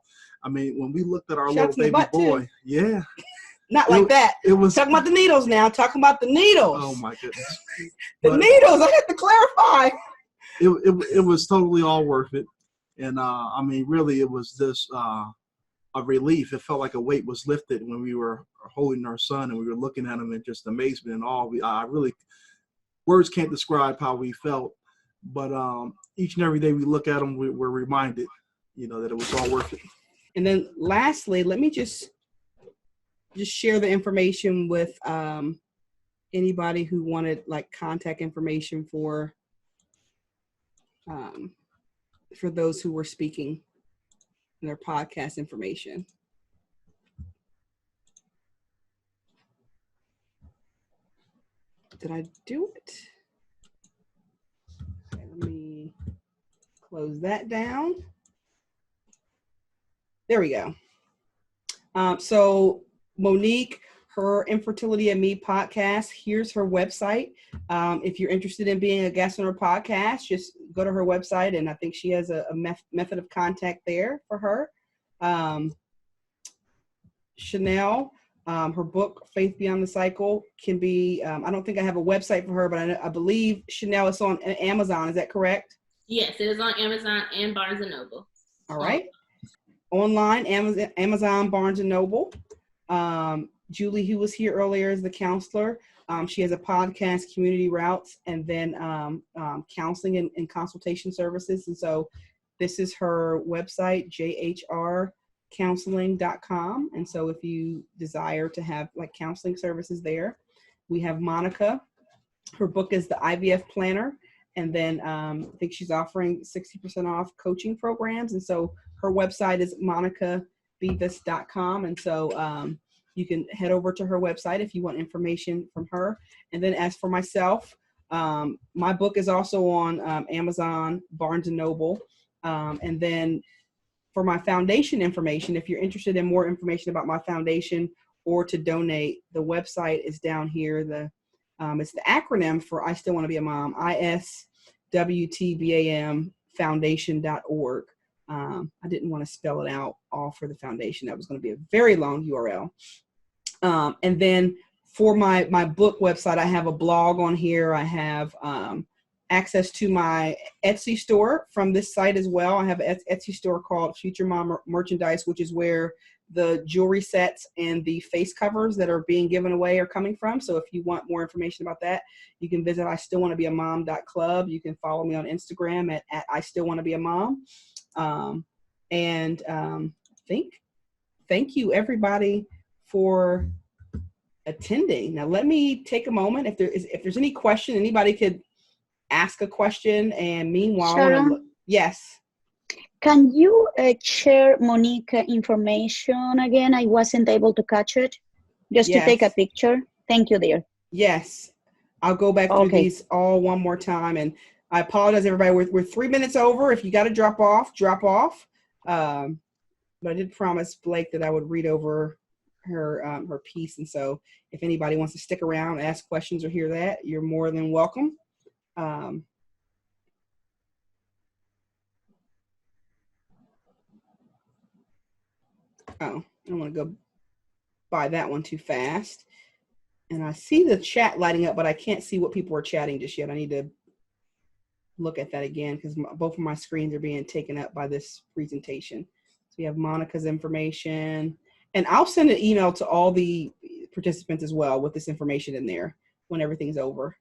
mean, when we looked at our
shots
little baby boy, yeah.
Not like that. It was talking about the needles now. Talking about the needles.
Oh my goodness.
The needles. I had to clarify.
It was totally all worth it. And I mean, really, it was this a relief. It felt like a weight was lifted when we were holding our son and we were looking at him in just amazement and all. I really, words can't describe how we felt. But each and every day we look at him, we're reminded, you know, that it was all worth it.
And then lastly, let me just share the information with anybody who wanted like contact information for those who were speaking in their podcast information. Did I do it? Okay, let me close that down. There we go. So Monique, her Infertility and Me podcast, here's her website. If you're interested in being a guest on her podcast, just go to her website, and I think she has a method of contact there for her. Chanelle, her book, Faith Beyond the Cycle, can be, I don't think I have a website for her, but I believe Chanelle is on Amazon. Is that correct?
Yes, it is on Amazon and Barnes & Noble.
All right. Online, Amazon, Barnes & Noble. Julie, who was here earlier, is the counselor. She has a podcast, Community Routes, and then counseling and consultation services. And so this is her website, jhrcounseling.com. And so if you desire to have like counseling services there, we have Monica. Her book is the IVF Planner. And then I think she's offering 60% off coaching programs. And so her website is monicabivas.com. And so you can head over to her website if you want information from her. And then as for myself, my book is also on Amazon, Barnes & Noble. And then for my foundation information, if you're interested in more information about my foundation or to donate, the website is down here. It's the acronym for I Still Want to Be a Mom, ISWTBAM foundation.org. I didn't want to spell it out all for the foundation. That was going to be a very long URL. And then for my book website, I have a blog on here. I have access to my Etsy store from this site as well. I have an Etsy store called Future Mom Merchandise, which is where the jewelry sets and the face covers that are being given away are coming from. So if you want more information about that, you can visit istillwanttobeamom.club. You can follow me on Instagram at I Still Want to Be a Mom. Thank you everybody for attending. Now let me take a moment. If there's any question, anybody could ask a question. And meanwhile,
Shara,
yes.
Can you share Monique information again? I wasn't able to catch it. Just to take a picture. Thank you, dear.
Yes. I'll go back through these all one more time. And I apologize, everybody. We're 3 minutes over. If you got to drop off, drop off. But I did promise Blake that I would read over her piece. And so if anybody wants to stick around, ask questions or hear that, you're more than welcome. I don't want to go by that one too fast. And I see the chat lighting up, but I can't see what people are chatting just yet. I need to look at that again because both of my screens are being taken up by this presentation. So we have Monica's information. And I'll send an email to all the participants as well with this information in there when everything's over.